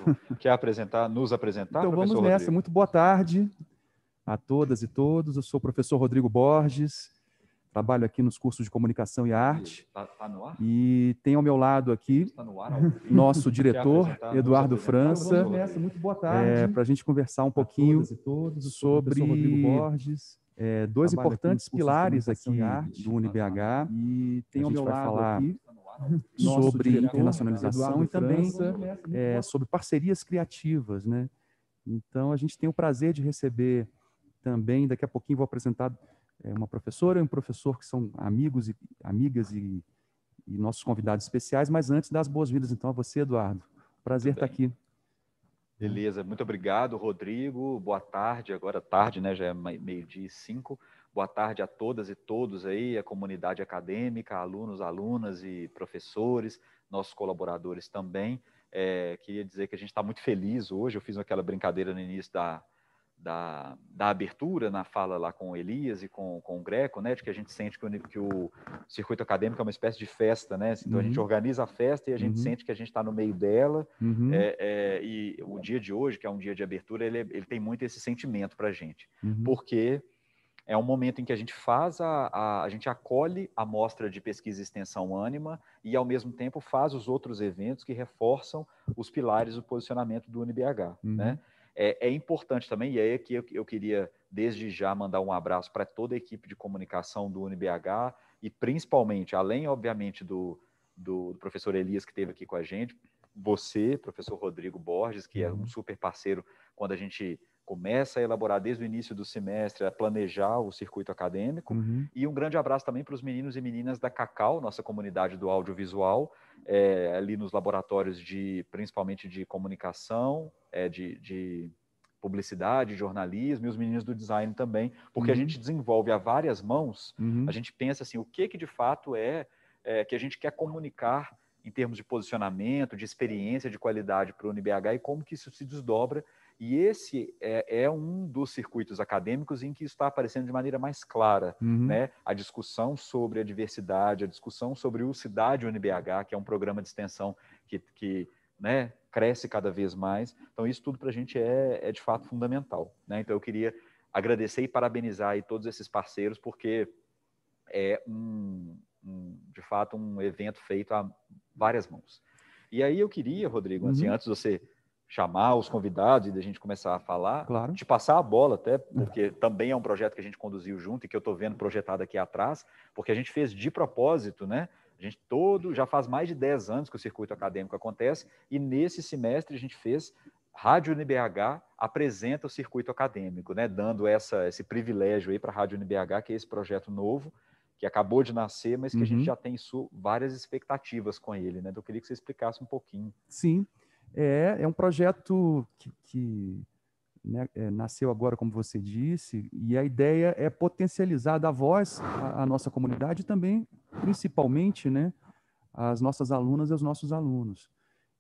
Rodrigo, quer nos apresentar, Então professor vamos nessa. Rodrigo? Muito boa tarde a todas e todos. Eu sou o professor Rodrigo Borges, trabalho aqui nos cursos de Comunicação e Arte. Tá no ar? E tem ao meu lado aqui Está no ar, nosso diretor, apresentar, Eduardo nos apresentar, França, professor Rodrigo? muito boa tarde, para a gente conversar um pouquinho sobre Rodrigo Borges, dois trabalho aqui importantes nos cursos de pilares Comunicação aqui e Arte. do UniBH. E tem A ao gente meu vai lado falar aqui sobre diretor, internacionalização Eduardo e também França. sobre parcerias criativas, né? Então, a gente tem o prazer de receber também, daqui a pouquinho vou apresentar uma professora e um professor que são amigos e amigas e nossos convidados especiais, mas antes, dar as boas-vindas, então, a você, Eduardo. Prazer estar aqui. Beleza, muito obrigado, Rodrigo. Boa tarde, agora tarde, né? Já é 12:05. Boa tarde a todas e todos aí, a comunidade acadêmica, alunos, alunas e professores, nossos colaboradores também. Queria dizer que a gente está muito feliz hoje. Eu fiz aquela brincadeira no início da abertura, na fala lá com o Elias e com o Greco, né, de que a gente sente que o circuito acadêmico é uma espécie de festa, né? Então a gente organiza a festa e a gente sente que a gente está no meio dela. E o dia de hoje, que é um dia de abertura, ele tem muito esse sentimento para a gente, porque é um momento em que a gente faz a gente acolhe a mostra de pesquisa e extensão Ânima e, ao mesmo tempo, faz os outros eventos que reforçam os pilares do posicionamento do UniBH, né? É importante também, e aí aqui eu queria, desde já, mandar um abraço para toda a equipe de comunicação do UniBH e, principalmente, além, obviamente, do professor Elias, que esteve aqui com a gente, você, professor Rodrigo Borges, que é um super parceiro quando a gente começa a elaborar desde o início do semestre, a planejar o circuito acadêmico. E um grande abraço também para os meninos e meninas da Cacau, nossa comunidade do audiovisual, ali nos laboratórios principalmente de comunicação, de publicidade, jornalismo, e os meninos do design também, porque a gente desenvolve a várias mãos, a gente pensa assim, o que de fato que a gente quer comunicar em termos de posicionamento, de experiência, de qualidade para o UniBH e como que isso se desdobra. E esse é um dos circuitos acadêmicos em que isso está aparecendo de maneira mais clara, né? A discussão sobre a diversidade, a discussão sobre o Cidade UniBH, que é um programa de extensão que né, cresce cada vez mais. Então, isso tudo para a gente é de fato fundamental, né? Então, eu queria agradecer e parabenizar aí todos esses parceiros, porque é de fato um evento feito a várias mãos. E aí eu queria, Rodrigo, assim, antes de você chamar os convidados e da gente começar a falar, te passar a bola até, porque também é um projeto que a gente conduziu junto e que eu estou vendo projetado aqui atrás, porque a gente fez de propósito, né? A gente já faz mais de 10 anos que o circuito acadêmico acontece e nesse semestre a gente fez Rádio UniBH apresenta o circuito acadêmico, né? Dando esse privilégio aí para a Rádio UniBH, que é esse projeto novo, que acabou de nascer, mas que a gente já tem várias expectativas com ele, né? Então eu queria que você explicasse um pouquinho. Sim. É um projeto que né, nasceu agora, como você disse, e a ideia é potencializar, dar voz à nossa comunidade e também, principalmente, né, às nossas alunas e aos nossos alunos.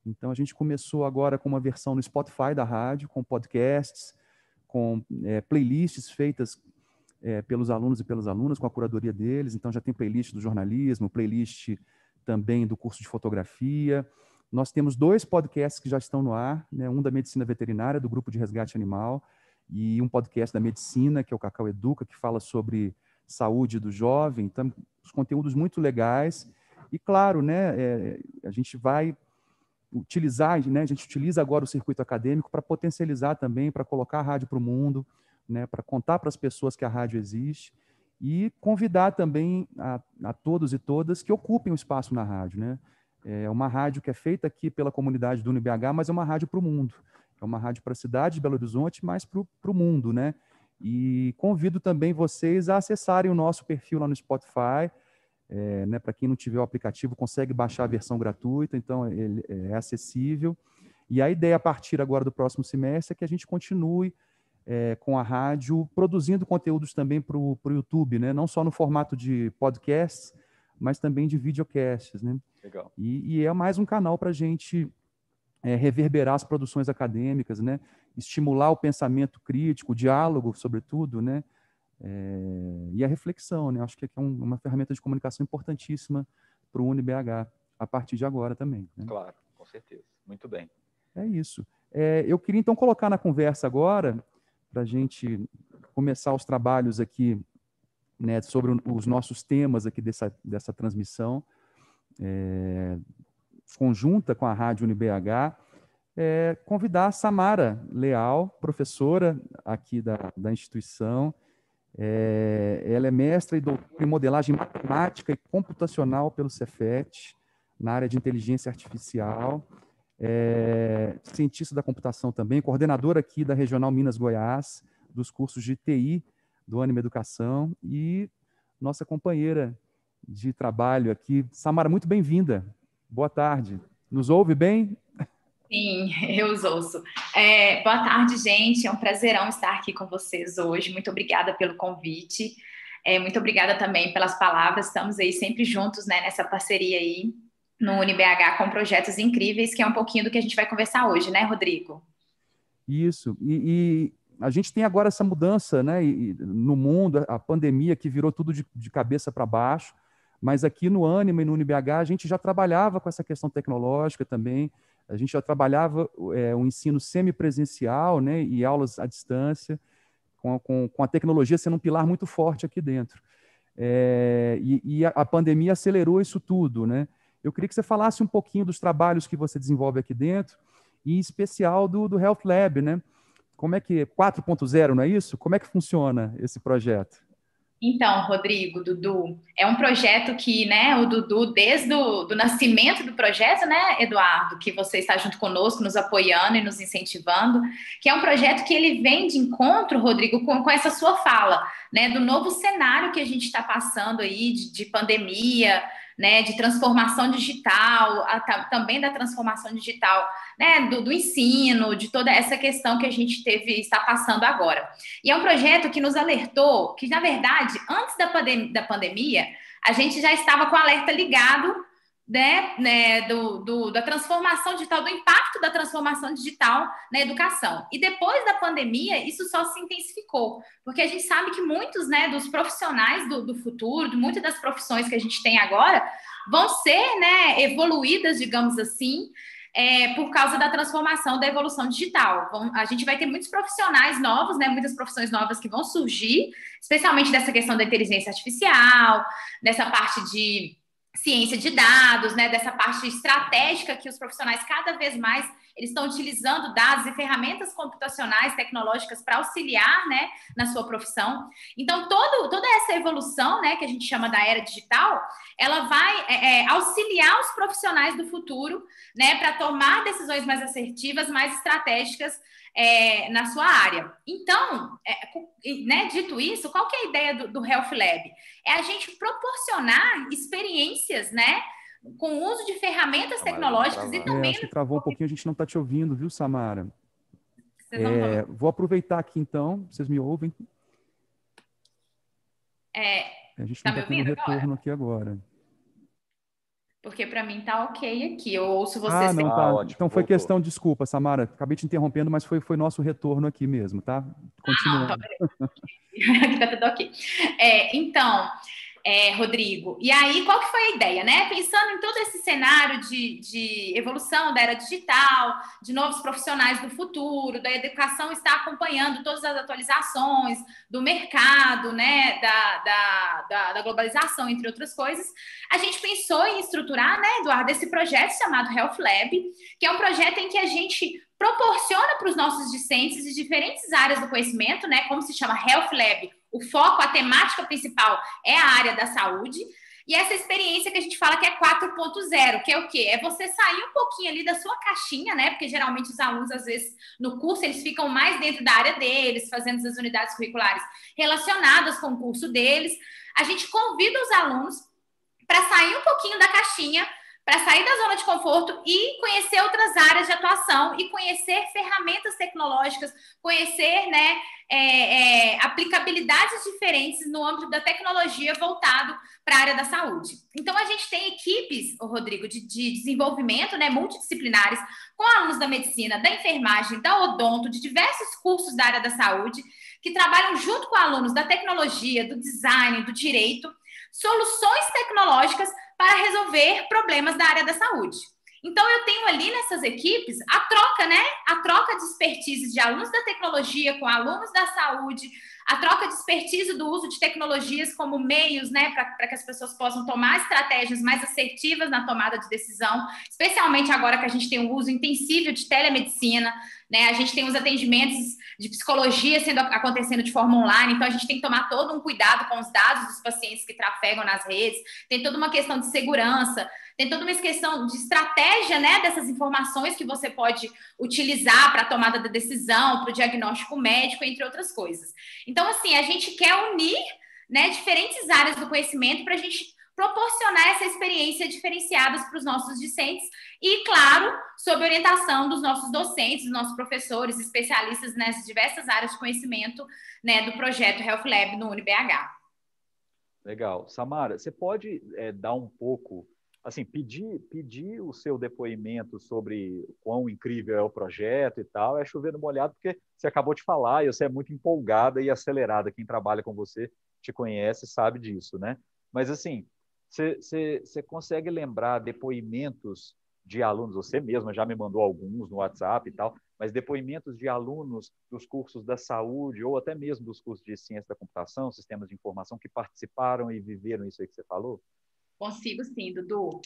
Então, a gente começou agora com uma versão no Spotify da rádio, com podcasts, com playlists feitas pelos alunos e pelas alunas, com a curadoria deles. Então, já tem playlist do jornalismo, playlist também do curso de fotografia. Nós temos 2 podcasts que já estão no ar, né? Um da medicina veterinária, do grupo de resgate animal, e um podcast da medicina, que é o Cacau Educa, que fala sobre saúde do jovem. Então, os conteúdos muito legais. E, claro, né, a gente vai utilizar, né, a gente utiliza agora o circuito acadêmico para potencializar também, para colocar a rádio para o mundo, né, para contar para as pessoas que a rádio existe e convidar também a todos e todas que ocupem o espaço na rádio, né? É uma rádio que é feita aqui pela comunidade do UniBH, mas é uma rádio para o mundo. É uma rádio para a cidade de Belo Horizonte, mas para o mundo, né? E convido também vocês a acessarem o nosso perfil lá no Spotify. Né, para quem não tiver o aplicativo, consegue baixar a versão gratuita, então ele é acessível. E a ideia a partir agora do próximo semestre é que a gente continue com a rádio produzindo conteúdos também para o YouTube, né? Não só no formato de podcasts, mas também de videocasts, né? Legal. E é mais um canal para a gente reverberar as produções acadêmicas, né? Estimular o pensamento crítico, o diálogo, sobretudo, né? E a reflexão, né? Acho que é uma ferramenta de comunicação importantíssima para o UniBH, a partir de agora também, né? Claro, com certeza. Muito bem. É isso. Eu queria, então, colocar na conversa agora, para a gente começar os trabalhos aqui, né, sobre os nossos temas aqui dessa transmissão, conjunta com a Rádio UniBH, convidar a Samara Leal, professora aqui da instituição. Ela é mestra e doutora em modelagem matemática e computacional pelo Cefet, na área de inteligência artificial, cientista da computação também, coordenadora aqui da Regional Minas Goiás, dos cursos de TI do Anima Educação, e nossa companheira de trabalho aqui. Samara, muito bem-vinda. Boa tarde. Nos ouve bem? Sim, eu os ouço. Boa tarde, gente. É um prazerão estar aqui com vocês hoje. Muito obrigada pelo convite. Muito obrigada também pelas palavras. Estamos aí sempre juntos, né, nessa parceria aí no UniBH com projetos incríveis, que é um pouquinho do que a gente vai conversar hoje, né, Rodrigo? Isso. E a gente tem agora essa mudança, né, no mundo, a pandemia que virou tudo de cabeça para baixo, mas aqui no Anima e no UniBH a gente já trabalhava com essa questão tecnológica também. A gente já trabalhava um ensino semipresencial, né, e aulas à distância, com a tecnologia sendo um pilar muito forte aqui dentro. E a pandemia acelerou isso tudo, né? Eu queria que você falasse um pouquinho dos trabalhos que você desenvolve aqui dentro, e em especial do Health Lab, né? Como é que 4.0, não é isso? Como é que funciona esse projeto? Então, Rodrigo, Dudu, é um projeto que, né, o Dudu, desde o do nascimento do projeto, né, Eduardo, que você está junto conosco, nos apoiando e nos incentivando, que é um projeto que ele vem de encontro, Rodrigo, com essa sua fala, né, do novo cenário que a gente está passando aí de pandemia, né, de transformação digital, também da transformação digital, né, do ensino, de toda essa questão que a gente está passando agora. E é um projeto que nos alertou que, na verdade, antes da pandemia, a gente já estava com o alerta ligado, né, da transformação digital, do impacto da transformação digital na educação. E depois da pandemia, isso só se intensificou, porque a gente sabe que muitos, né, dos profissionais do futuro, muitas das profissões que a gente tem agora, vão ser, né, evoluídas, digamos assim, por causa da transformação, da evolução digital. A gente vai ter muitos profissionais novos, né, muitas profissões novas que vão surgir, especialmente dessa questão da inteligência artificial, dessa parte de ciência de dados, né, dessa parte estratégica que os profissionais cada vez mais eles estão utilizando dados e ferramentas computacionais, tecnológicas para auxiliar, né, na sua profissão. Então, toda essa evolução, né, que a gente chama da era digital, ela vai auxiliar os profissionais do futuro, né, para tomar decisões mais assertivas, mais estratégicas na sua área. Então, né, dito isso, qual que é a ideia do Health Lab? É a gente proporcionar experiências, né, com o uso de ferramentas tecnológicas e também... acho que travou um pouquinho, a gente não está te ouvindo, viu, Samara? Vou aproveitar aqui, então, vocês me ouvem? A gente não está tendo retorno aqui agora. Porque para mim tá ok aqui, eu ouço vocês... não, tá. Ótimo, então foi questão, desculpa, Samara, acabei te interrompendo, mas foi nosso retorno aqui mesmo, tá? Continuando. Aqui tá tudo ok. Então... Rodrigo, e aí qual que foi a ideia, né? Pensando em todo esse cenário de evolução da era digital, de novos profissionais do futuro, da educação está acompanhando todas as atualizações do mercado, né? Da globalização, entre outras coisas, a gente pensou em estruturar, né, Eduardo, esse projeto chamado Health Lab, que é um projeto em que a gente proporciona para os nossos discentes de diferentes áreas do conhecimento, né? Como se chama Health Lab, o foco, a temática principal é a área da saúde, e essa experiência que a gente fala que é 4.0, que é o quê? É você sair um pouquinho ali da sua caixinha, né? Porque geralmente os alunos, às vezes, no curso, eles ficam mais dentro da área deles, fazendo as unidades curriculares relacionadas com o curso deles. A gente convida os alunos para sair um pouquinho da caixinha, para sair da zona de conforto e conhecer outras áreas de atuação e conhecer ferramentas tecnológicas, conhecer, né, aplicabilidades diferentes no âmbito da tecnologia voltado para a área da saúde. Então, a gente tem equipes, Rodrigo, de desenvolvimento, né, multidisciplinares, com alunos da medicina, da enfermagem, da odonto, de diversos cursos da área da saúde, que trabalham junto com alunos da tecnologia, do design, do direito, soluções tecnológicas para resolver problemas da área da saúde. Então, eu tenho ali nessas equipes a troca, né? A troca de expertise de alunos da tecnologia com alunos da saúde, a troca de expertise do uso de tecnologias como meios, né, para que as pessoas possam tomar estratégias mais assertivas na tomada de decisão, especialmente agora que a gente tem um uso intensivo de telemedicina, né? A gente tem os atendimentos de psicologia acontecendo de forma online, então a gente tem que tomar todo um cuidado com os dados dos pacientes que trafegam nas redes, tem toda uma questão de segurança, tem toda uma questão de estratégia, né, dessas informações que você pode utilizar para a tomada da decisão, para o diagnóstico médico, entre outras coisas. Então, assim, a gente quer unir, né, diferentes áreas do conhecimento para a gente proporcionar essa experiência diferenciada para os nossos discentes e, claro, sob orientação dos nossos docentes, dos nossos professores, especialistas nessas diversas áreas de conhecimento, né, do projeto Health Lab no UniBH. Legal. Samara, você pode dar um pouco, assim, pedir o seu depoimento sobre quão incrível é o projeto e tal, é chover no molhado, porque você acabou de falar e você é muito empolgada e acelerada. Quem trabalha com você te conhece, sabe disso, né? Mas, assim, você consegue lembrar depoimentos de alunos, você mesma já me mandou alguns no WhatsApp e tal, mas depoimentos de alunos dos cursos da saúde ou até mesmo dos cursos de ciência da computação, sistemas de informação, que participaram e viveram isso aí que você falou? Consigo sim, Dudu.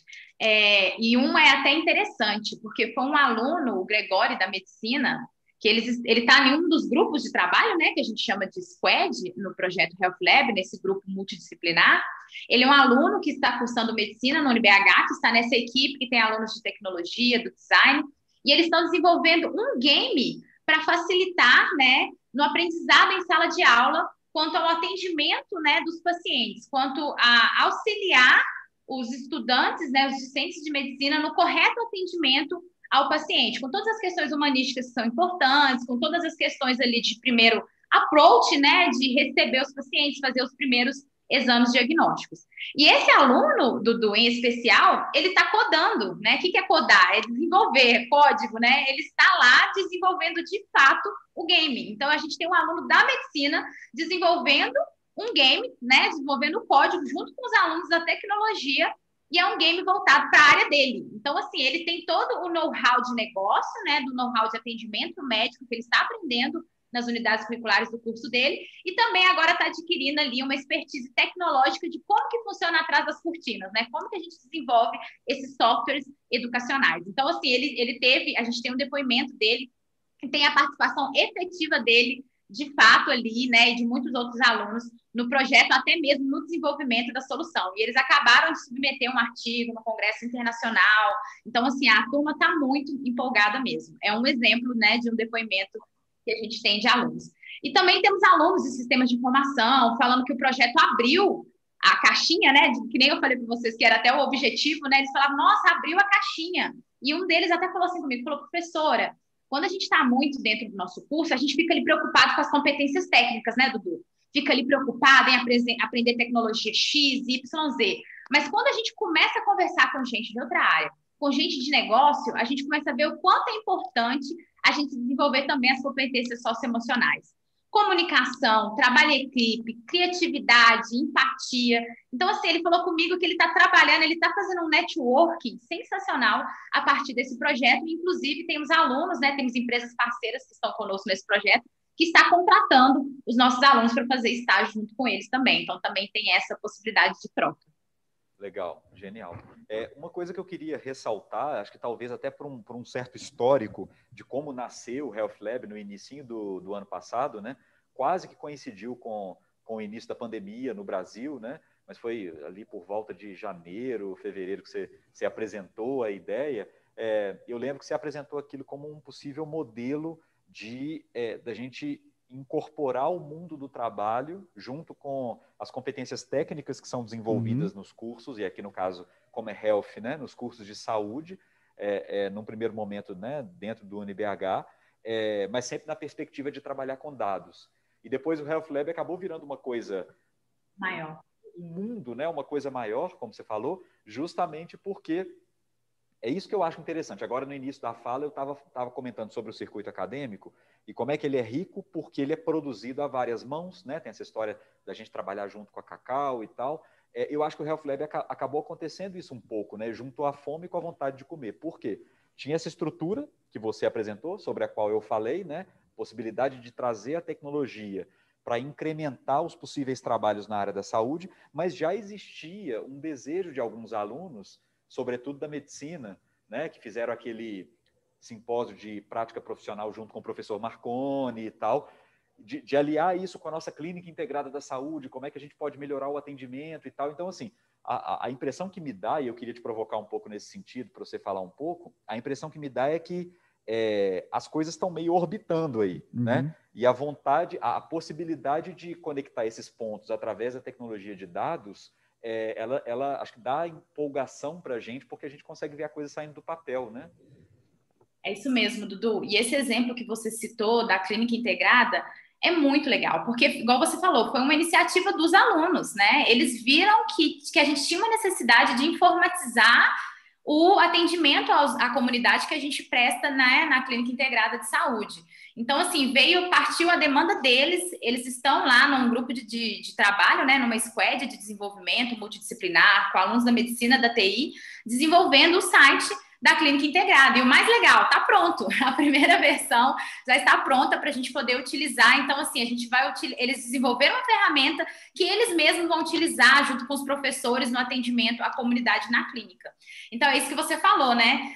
E uma é até interessante, porque foi um aluno, o Gregório, da medicina, que ele está em um dos grupos de trabalho, né, que a gente chama de Squad, no projeto Health Lab, nesse grupo multidisciplinar. Ele é um aluno que está cursando medicina no UniBH, que está nessa equipe que tem alunos de tecnologia, do design, e eles estão desenvolvendo um game para facilitar, né, no aprendizado em sala de aula, quanto ao atendimento, né, dos pacientes, quanto a auxiliar os estudantes, né, os discentes de medicina no correto atendimento ao paciente, com todas as questões humanísticas que são importantes, com todas as questões ali de primeiro approach, né, de receber os pacientes, fazer os primeiros exames diagnósticos. E esse aluno, Dudu, em especial, ele está codando, né? O que é codar? É desenvolver, é código, né? Ele está lá desenvolvendo de fato o game. Então, a gente tem um aluno da medicina desenvolvendo um game, né? Desenvolvendo o código junto com os alunos da tecnologia, e é um game voltado para a área dele. Então, assim, ele tem todo o know-how de negócio, né? Do know-how de atendimento médico que ele está aprendendo nas unidades curriculares do curso dele, e também agora está adquirindo ali uma expertise tecnológica de como que funciona atrás das cortinas, né? Como que a gente desenvolve esses softwares educacionais. Então, assim, a gente tem um depoimento dele, que tem a participação efetiva dele, de fato, ali, né, e de muitos outros alunos no projeto, até mesmo no desenvolvimento da solução. E eles acabaram de submeter um artigo no Congresso Internacional. Então, assim, a turma está muito empolgada mesmo. É um exemplo, né, de um depoimento que a gente tem de alunos. E também temos alunos de sistemas de informação falando que o projeto abriu a caixinha, né? Que nem eu falei para vocês que era até o objetivo, né? Eles falavam, nossa, abriu a caixinha. E um deles até falou assim comigo, falou, professora, quando a gente está muito dentro do nosso curso, a gente fica ali preocupado com as competências técnicas, né, Dudu? Fica ali preocupado em aprender tecnologia X, Y, Z. Mas quando a gente começa a conversar com gente de outra área, com gente de negócio, a gente começa a ver o quanto é importante a gente desenvolver também as competências socioemocionais. Comunicação, trabalho em equipe, criatividade, empatia. Então, assim, ele falou comigo que ele está trabalhando, ele está fazendo um networking sensacional a partir desse projeto. Inclusive, temos alunos, né, temos empresas parceiras que estão conosco nesse projeto, que está contratando os nossos alunos para fazer estágio junto com eles também. Então, também tem essa possibilidade de troca. Legal, genial. Uma coisa que eu queria ressaltar, acho que talvez até por um certo histórico de como nasceu o Health Lab no início do ano passado, né? Quase que coincidiu com o início da pandemia no Brasil, né? Mas foi ali por volta de janeiro, fevereiro que você apresentou a ideia. Eu lembro que você apresentou aquilo como um possível modelo da gente incorporar o mundo do trabalho junto com as competências técnicas que são desenvolvidas nos cursos, e aqui no caso, como é Health, né, nos cursos de saúde, num primeiro momento, né, dentro do UniBH, mas sempre na perspectiva de trabalhar com dados. E depois o Health Lab acabou virando uma coisa maior. Um mundo, né, uma coisa maior, como você falou, justamente porque é isso que eu acho interessante. Agora, no início da fala, eu estava comentando sobre o circuito acadêmico e como é que ele é rico, porque ele é produzido a várias mãos, né? Tem essa história da gente trabalhar junto com a Cacau e tal, eu acho que o Health Lab acabou acontecendo isso um pouco, né? Juntou a fome com a vontade de comer. Por quê? Tinha essa estrutura que você apresentou, sobre a qual eu falei, né? Possibilidade de trazer a tecnologia para incrementar os possíveis trabalhos na área da saúde, mas já existia um desejo de alguns alunos, sobretudo da medicina, né? Que fizeram aquele simpósio de prática profissional junto com o professor Marconi e tal, de aliar isso com a nossa clínica integrada da saúde, como é que a gente pode melhorar o atendimento e tal. Então, assim, a impressão que me dá, e eu queria te provocar um pouco nesse sentido, para você falar um pouco, a impressão que me dá é que as coisas estão meio orbitando aí, né? E a vontade, a possibilidade de conectar esses pontos através da tecnologia de dados, ela acho que dá empolgação para a gente, porque a gente consegue ver a coisa saindo do papel, né? É isso mesmo, Dudu. E esse exemplo que você citou da clínica integrada é muito legal, porque, igual você falou, foi uma iniciativa dos alunos, né? Eles viram que a gente tinha uma necessidade de informatizar o atendimento à comunidade que a gente presta, né, na clínica integrada de saúde. Então, assim, partiu a demanda deles, eles estão lá num grupo de trabalho, né, numa squad de desenvolvimento multidisciplinar, com alunos da medicina, da TI, desenvolvendo o site da clínica integrada. E o mais legal, está pronto. A primeira versão já está pronta para a gente poder utilizar. Então, assim, eles desenvolveram uma ferramenta que eles mesmos vão utilizar junto com os professores no atendimento à comunidade na clínica. Então, é isso que você falou, né?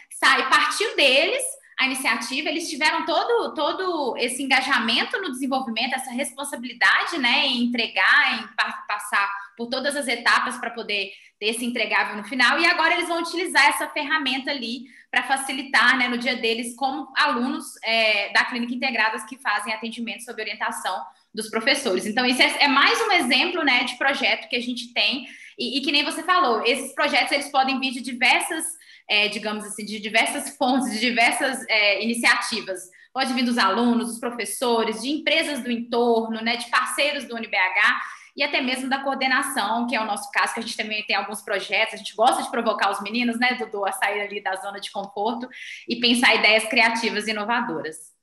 Partiu deles a iniciativa, eles tiveram todo esse engajamento no desenvolvimento, essa responsabilidade, né, em entregar, em passar por todas as etapas para poder ter esse entregável no final, e agora eles vão utilizar essa ferramenta ali para facilitar, né, no dia deles, como alunos da clínica integradas que fazem atendimento sob orientação dos professores. Então, isso é mais um exemplo, né, de projeto que a gente tem, e que nem você falou, esses projetos eles podem vir de diversas, digamos assim, de diversas fontes, de diversas iniciativas. Pode vir dos alunos, dos professores, de empresas do entorno, né, de parceiros do UniBH, e até mesmo da coordenação, que é o nosso caso, que a gente também tem alguns projetos, a gente gosta de provocar os meninos, né, Dudu, a sair ali da zona de conforto e pensar ideias criativas e inovadoras.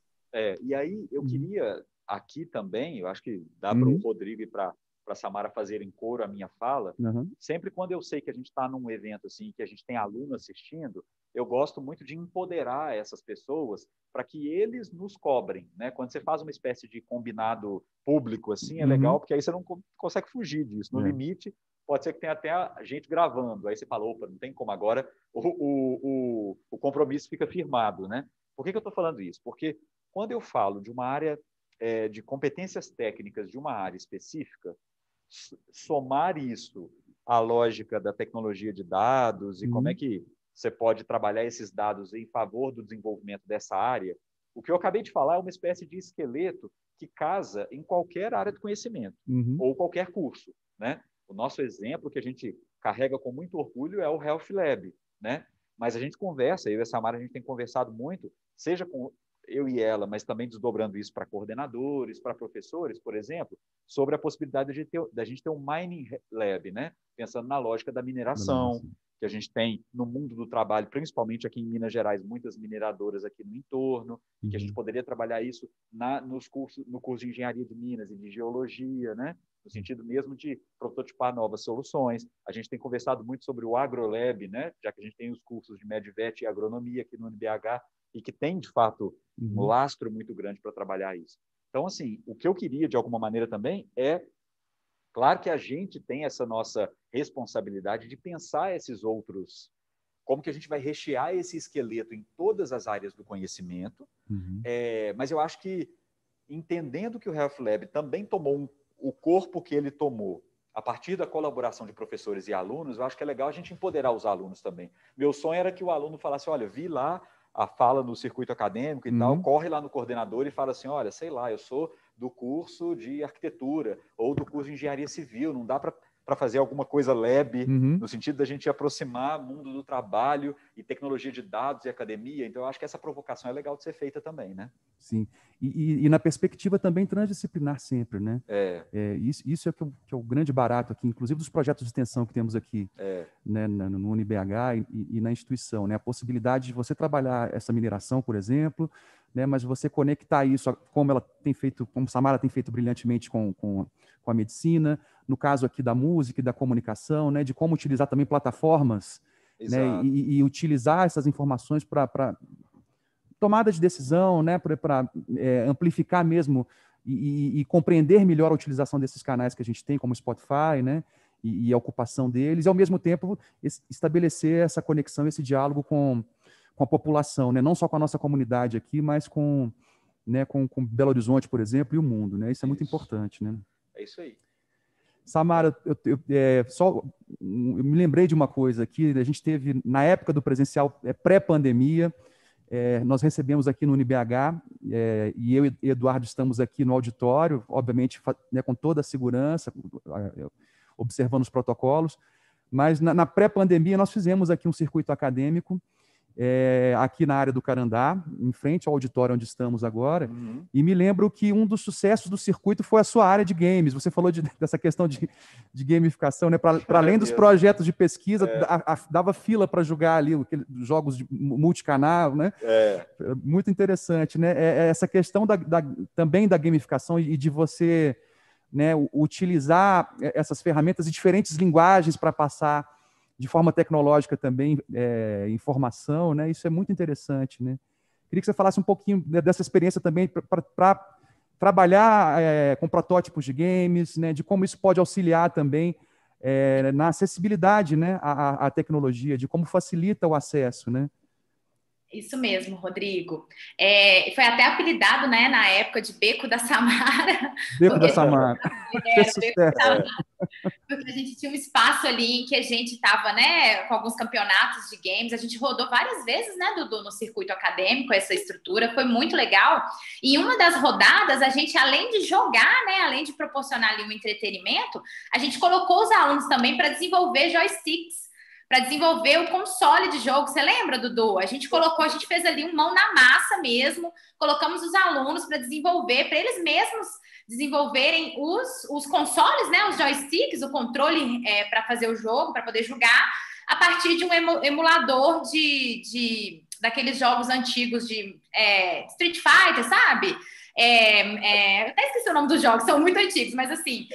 E aí eu queria aqui também, eu acho que dá para o Rodrigo e para a Samara fazerem coro a minha fala, sempre quando eu sei que a gente está num evento assim, que a gente tem aluno assistindo, eu gosto muito de empoderar essas pessoas para que eles nos cobrem, né? Quando você faz uma espécie de combinado público assim, é legal, porque aí você não consegue fugir disso. No limite, pode ser que tenha até a gente gravando, aí você fala, opa, não tem como agora, o compromisso fica firmado, né? Por que eu estou falando isso? Porque quando eu falo de uma área de competências técnicas de uma área específica, somar isso à lógica da tecnologia de dados e como é que você pode trabalhar esses dados em favor do desenvolvimento dessa área, o que eu acabei de falar é uma espécie de esqueleto que casa em qualquer área de conhecimento ou qualquer curso, né? O nosso exemplo que a gente carrega com muito orgulho é o Health Lab, né? Mas a gente conversa, eu e a Samara, a gente tem conversado muito, seja com eu e ela, mas também desdobrando isso para coordenadores, para professores, por exemplo, sobre a possibilidade de a gente ter um mining lab, né? Pensando na lógica da mineração, que a gente tem no mundo do trabalho, principalmente aqui em Minas Gerais, muitas mineradoras aqui no entorno, que a gente poderia trabalhar isso no curso de Engenharia de Minas e de Geologia, né? No sentido mesmo de prototipar novas soluções. A gente tem conversado muito sobre o AgroLab, né? Já que a gente tem os cursos de MedVet e Agronomia aqui no UniBH, e que tem, de fato, um lastro muito grande para trabalhar isso. Então, assim, o que eu queria, de alguma maneira, também é, claro que a gente tem essa nossa responsabilidade de pensar esses outros, como que a gente vai rechear esse esqueleto em todas as áreas do conhecimento, mas eu acho que, entendendo que o Health Lab também tomou o corpo que ele tomou, a partir da colaboração de professores e alunos, eu acho que é legal a gente empoderar os alunos também. Meu sonho era que o aluno falasse, olha, vi lá a fala no circuito acadêmico e tal, corre lá no coordenador e fala assim, olha, sei lá, eu sou do curso de arquitetura ou do curso de engenharia civil, não dá para fazer alguma coisa lab, no sentido da gente aproximar mundo do trabalho e tecnologia de dados e academia. Então, eu acho que essa provocação é legal de ser feita também, né? Sim. E na perspectiva também transdisciplinar sempre, né? Isso é que é o grande barato aqui, inclusive dos projetos de extensão que temos aqui, né, no UniBH e na instituição, né? A possibilidade de você trabalhar essa mineração, por exemplo, né, mas você conectar isso, como ela tem feito, como Samara tem feito brilhantemente com a medicina, no caso aqui da música e da comunicação, né, de como utilizar também plataformas, né, e utilizar essas informações para tomada de decisão, né, para amplificar mesmo e compreender melhor a utilização desses canais que a gente tem, como o Spotify, né, e a ocupação deles, e ao mesmo tempo estabelecer essa conexão, esse diálogo com a população, né, não só com a nossa comunidade aqui, mas com Belo Horizonte, por exemplo, e o mundo, né? Isso é muito importante, né? É isso aí. Samara, eu me lembrei de uma coisa aqui, a gente teve, na época do presencial, pré-pandemia, nós recebemos aqui no UniBH, e eu e Eduardo estamos aqui no auditório, obviamente, né, com toda a segurança, observando os protocolos, mas na pré-pandemia nós fizemos aqui um circuito acadêmico, aqui na área do Carandá, em frente ao auditório onde estamos agora, e me lembro que um dos sucessos do circuito foi a sua área de games. Você falou dessa questão de gamificação, né? Para além dos projetos de pesquisa, dava fila para jogar ali jogos de multicanal, né? Muito interessante, né? Essa questão também da gamificação e de você, né, utilizar essas ferramentas e diferentes linguagens para passar de forma tecnológica também, informação, né? Isso é muito interessante, né? Queria que você falasse um pouquinho dessa experiência também para trabalhar com protótipos de games, né? De como isso pode auxiliar também na acessibilidade, né? À tecnologia, de como facilita o acesso, né? Isso mesmo, Rodrigo. Foi até apelidado, né, na época de Beco da Samara. Beco da Samara. Porque a gente tinha um espaço ali em que a gente estava, né, com alguns campeonatos de games. A gente rodou várias vezes, né, Dudu, no circuito acadêmico, essa estrutura. Foi muito legal. E em uma das rodadas, a gente, além de jogar, né, além de proporcionar ali um entretenimento, a gente colocou os alunos também para desenvolver joysticks, para desenvolver o console de jogo. Você lembra, Dudu? A gente fez ali um mão na massa mesmo, colocamos os alunos para desenvolver, para eles mesmos desenvolverem os consoles, né, os joysticks, o controle para fazer o jogo, para poder jogar, a partir de um emulador daqueles jogos antigos de Street Fighter, sabe? Eu até esqueci o nome dos jogos, são muito antigos, mas assim,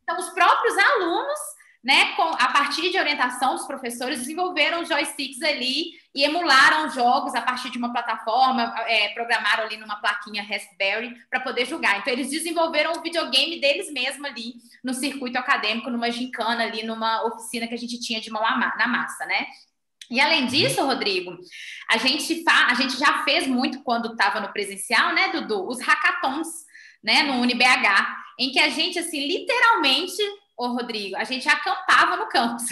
então os próprios alunos, né, a partir de orientação dos professores, desenvolveram joysticks ali e emularam jogos a partir de uma plataforma, programaram ali numa plaquinha Raspberry para poder jogar. Então, eles desenvolveram o videogame deles mesmos ali no circuito acadêmico, numa gincana ali, numa oficina que a gente tinha de mão na massa, né? E além disso, Rodrigo, a gente já fez muito quando estava no presencial, né, Dudu? Os hackathons, né, no UniBH, em que a gente, assim, literalmente... Ô, Rodrigo, a gente acampava no campus.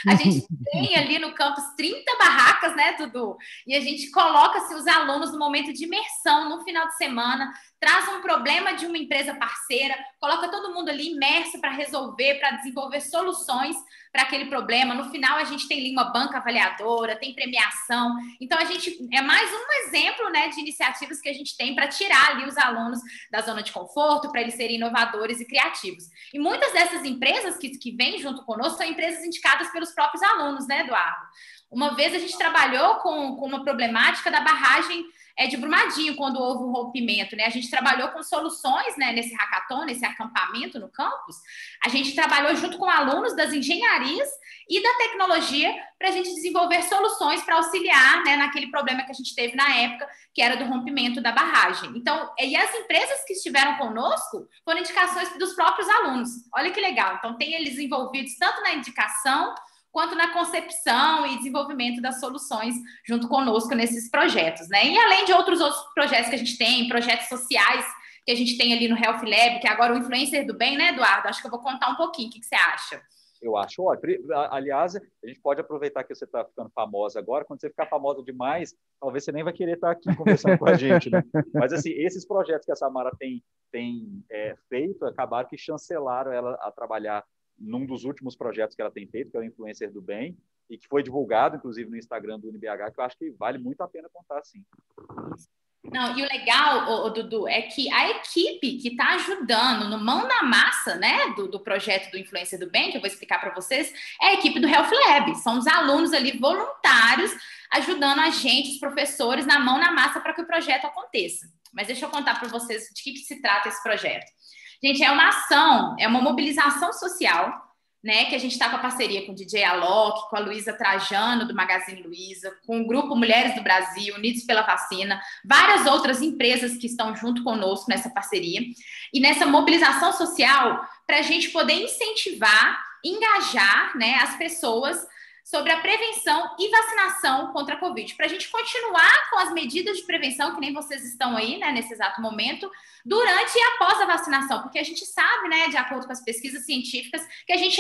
A gente tem ali no campus 30 barracas, né, Dudu? E a gente coloca assim, os alunos no momento de imersão, no final de semana, traz um problema de uma empresa parceira, coloca todo mundo ali imerso para resolver, para desenvolver soluções para aquele problema. No final, a gente tem ali uma banca avaliadora, tem premiação. Então, a gente é mais um exemplo, né, de iniciativas que a gente tem para tirar ali os alunos da zona de conforto, para eles serem inovadores e criativos. E muitas dessas empresas que vêm junto conosco são empresas indicadas pelos próprios alunos, né, Eduardo? Uma vez a gente trabalhou com uma problemática da barragem de Brumadinho, quando houve um rompimento, né? A gente trabalhou com soluções, né, nesse hackathon, nesse acampamento no campus. A gente trabalhou junto com alunos das engenharias e da tecnologia para a gente desenvolver soluções para auxiliar, né, naquele problema que a gente teve na época, que era do rompimento da barragem. Então, e as empresas que estiveram conosco foram indicações dos próprios alunos. Olha que legal. Então, tem eles envolvidos tanto na indicação quanto na concepção e desenvolvimento das soluções junto conosco nesses projetos, né? E além de outros projetos que a gente tem, projetos sociais que a gente tem ali no Health Lab, que é agora o Influencer do Bem, né, Eduardo? Acho que eu vou contar um pouquinho. O que você acha? Eu acho ótimo. Aliás, a gente pode aproveitar que você está ficando famosa agora. Quando você ficar famosa demais, talvez você nem vai querer estar aqui conversando com a gente, né? Mas, assim, esses projetos que a Samara tem feito acabaram que chancelaram ela a trabalhar num dos últimos projetos que ela tem feito, que é o Influencer do Bem, e que foi divulgado, inclusive, no Instagram do UniBH, que eu acho que vale muito a pena contar, sim. Não, e o legal, Dudu, é que a equipe que está ajudando no mão na massa, né, do projeto do Influencer do Bem, que eu vou explicar para vocês, é a equipe do Health Lab. São os alunos ali voluntários ajudando a gente, os professores, na mão na massa para que o projeto aconteça. Mas deixa eu contar para vocês de que se trata esse projeto. Gente, é uma ação, é uma mobilização social, né, que a gente está com a parceria com o DJ Alok, com a Luísa Trajano, do Magazine Luiza, com o Grupo Mulheres do Brasil, Unidos pela Vacina, várias outras empresas que estão junto conosco nessa parceria, e nessa mobilização social para a gente poder incentivar, engajar, né, as pessoas sobre a prevenção e vacinação contra a Covid, para a gente continuar com as medidas de prevenção, que nem vocês estão aí, né, nesse exato momento, durante e após a vacinação, porque a gente sabe, né, de acordo com as pesquisas científicas, que a gente,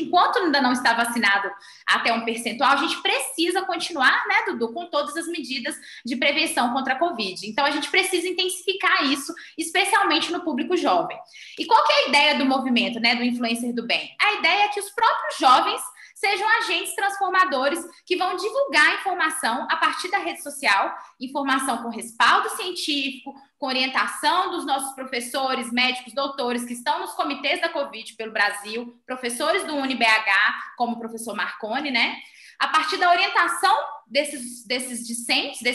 enquanto ainda não está vacinado até um percentual, a gente precisa continuar, né, Dudu, com todas as medidas de prevenção contra a Covid. Então, a gente precisa intensificar isso, especialmente no público jovem. E qual que é a ideia do movimento, né, do Influencer do Bem? A ideia é que os próprios jovens sejam agentes transformadores que vão divulgar informação a partir da rede social, informação com respaldo científico, com orientação dos nossos professores, médicos, doutores que estão nos comitês da Covid pelo Brasil, professores do UniBH, como o professor Marconi, né? A partir da orientação desses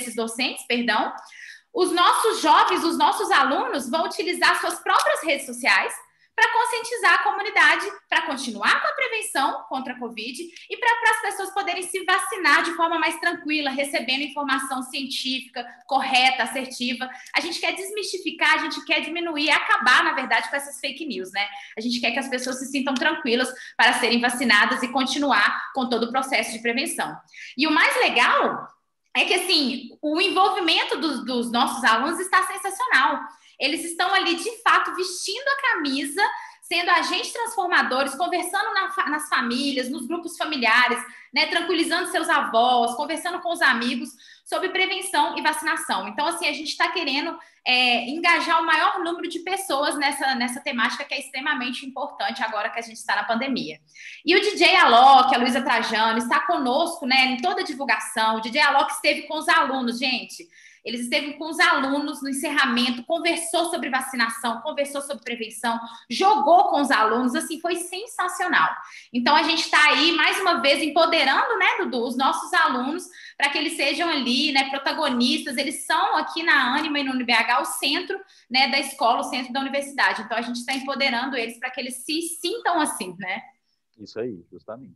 docentes, os nossos jovens, os nossos alunos vão utilizar suas próprias redes sociais para conscientizar a comunidade, para continuar com a prevenção contra a Covid e para as pessoas poderem se vacinar de forma mais tranquila, recebendo informação científica, correta, assertiva. A gente quer desmistificar, a gente quer diminuir, acabar, na verdade, com essas fake news, né? A gente quer que as pessoas se sintam tranquilas para serem vacinadas e continuar com todo o processo de prevenção. E o mais legal é que, assim, o envolvimento dos nossos alunos está sensacional. Eles estão ali, de fato, vestindo a camisa, sendo agentes transformadores, conversando nas famílias, nos grupos familiares, né, tranquilizando seus avós, conversando com os amigos sobre prevenção e vacinação. Então, assim, a gente está querendo engajar o maior número de pessoas nessa temática que é extremamente importante agora que a gente está na pandemia. E o DJ Alok, a Luísa Trajano, está conosco, né, em toda a divulgação. O DJ Alok esteve com os alunos, gente. Eles esteve com os alunos no encerramento, conversou sobre vacinação, conversou sobre prevenção, jogou com os alunos, assim, foi sensacional. Então, a gente está aí, mais uma vez, empoderando, né, Dudu, os nossos alunos, para que eles sejam ali, né, protagonistas. Eles são aqui na Ânima e no UniBH o centro, né, da escola, o centro da universidade. Então, a gente está empoderando eles para que eles se sintam assim, né? Isso aí, justamente.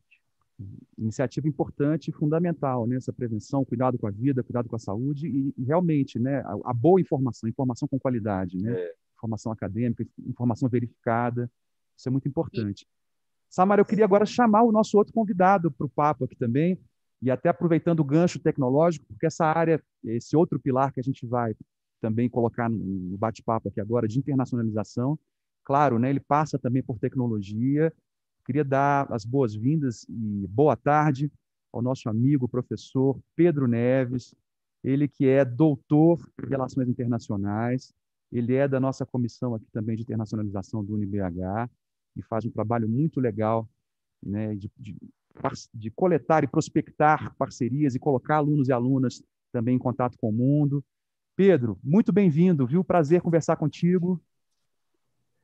Iniciativa importante e fundamental, né? Essa prevenção, cuidado com a vida, cuidado com a saúde e realmente, né, a boa informação com qualidade, né? Informação acadêmica, informação verificada, isso é muito importante. Samara, eu queria agora chamar o nosso outro convidado para o papo aqui também, e até aproveitando o gancho tecnológico, porque essa área, esse outro pilar que a gente vai também colocar no bate-papo aqui agora, de internacionalização, claro, né, ele passa também por tecnologia. Queria dar as boas-vindas e boa tarde ao nosso amigo, professor Pedro Neves, ele que é doutor em Relações Internacionais, ele é da nossa comissão aqui também de internacionalização do UniBH e faz um trabalho muito legal, né, de coletar e prospectar parcerias e colocar alunos e alunas também em contato com o mundo. Pedro, muito bem-vindo, viu? Prazer conversar contigo.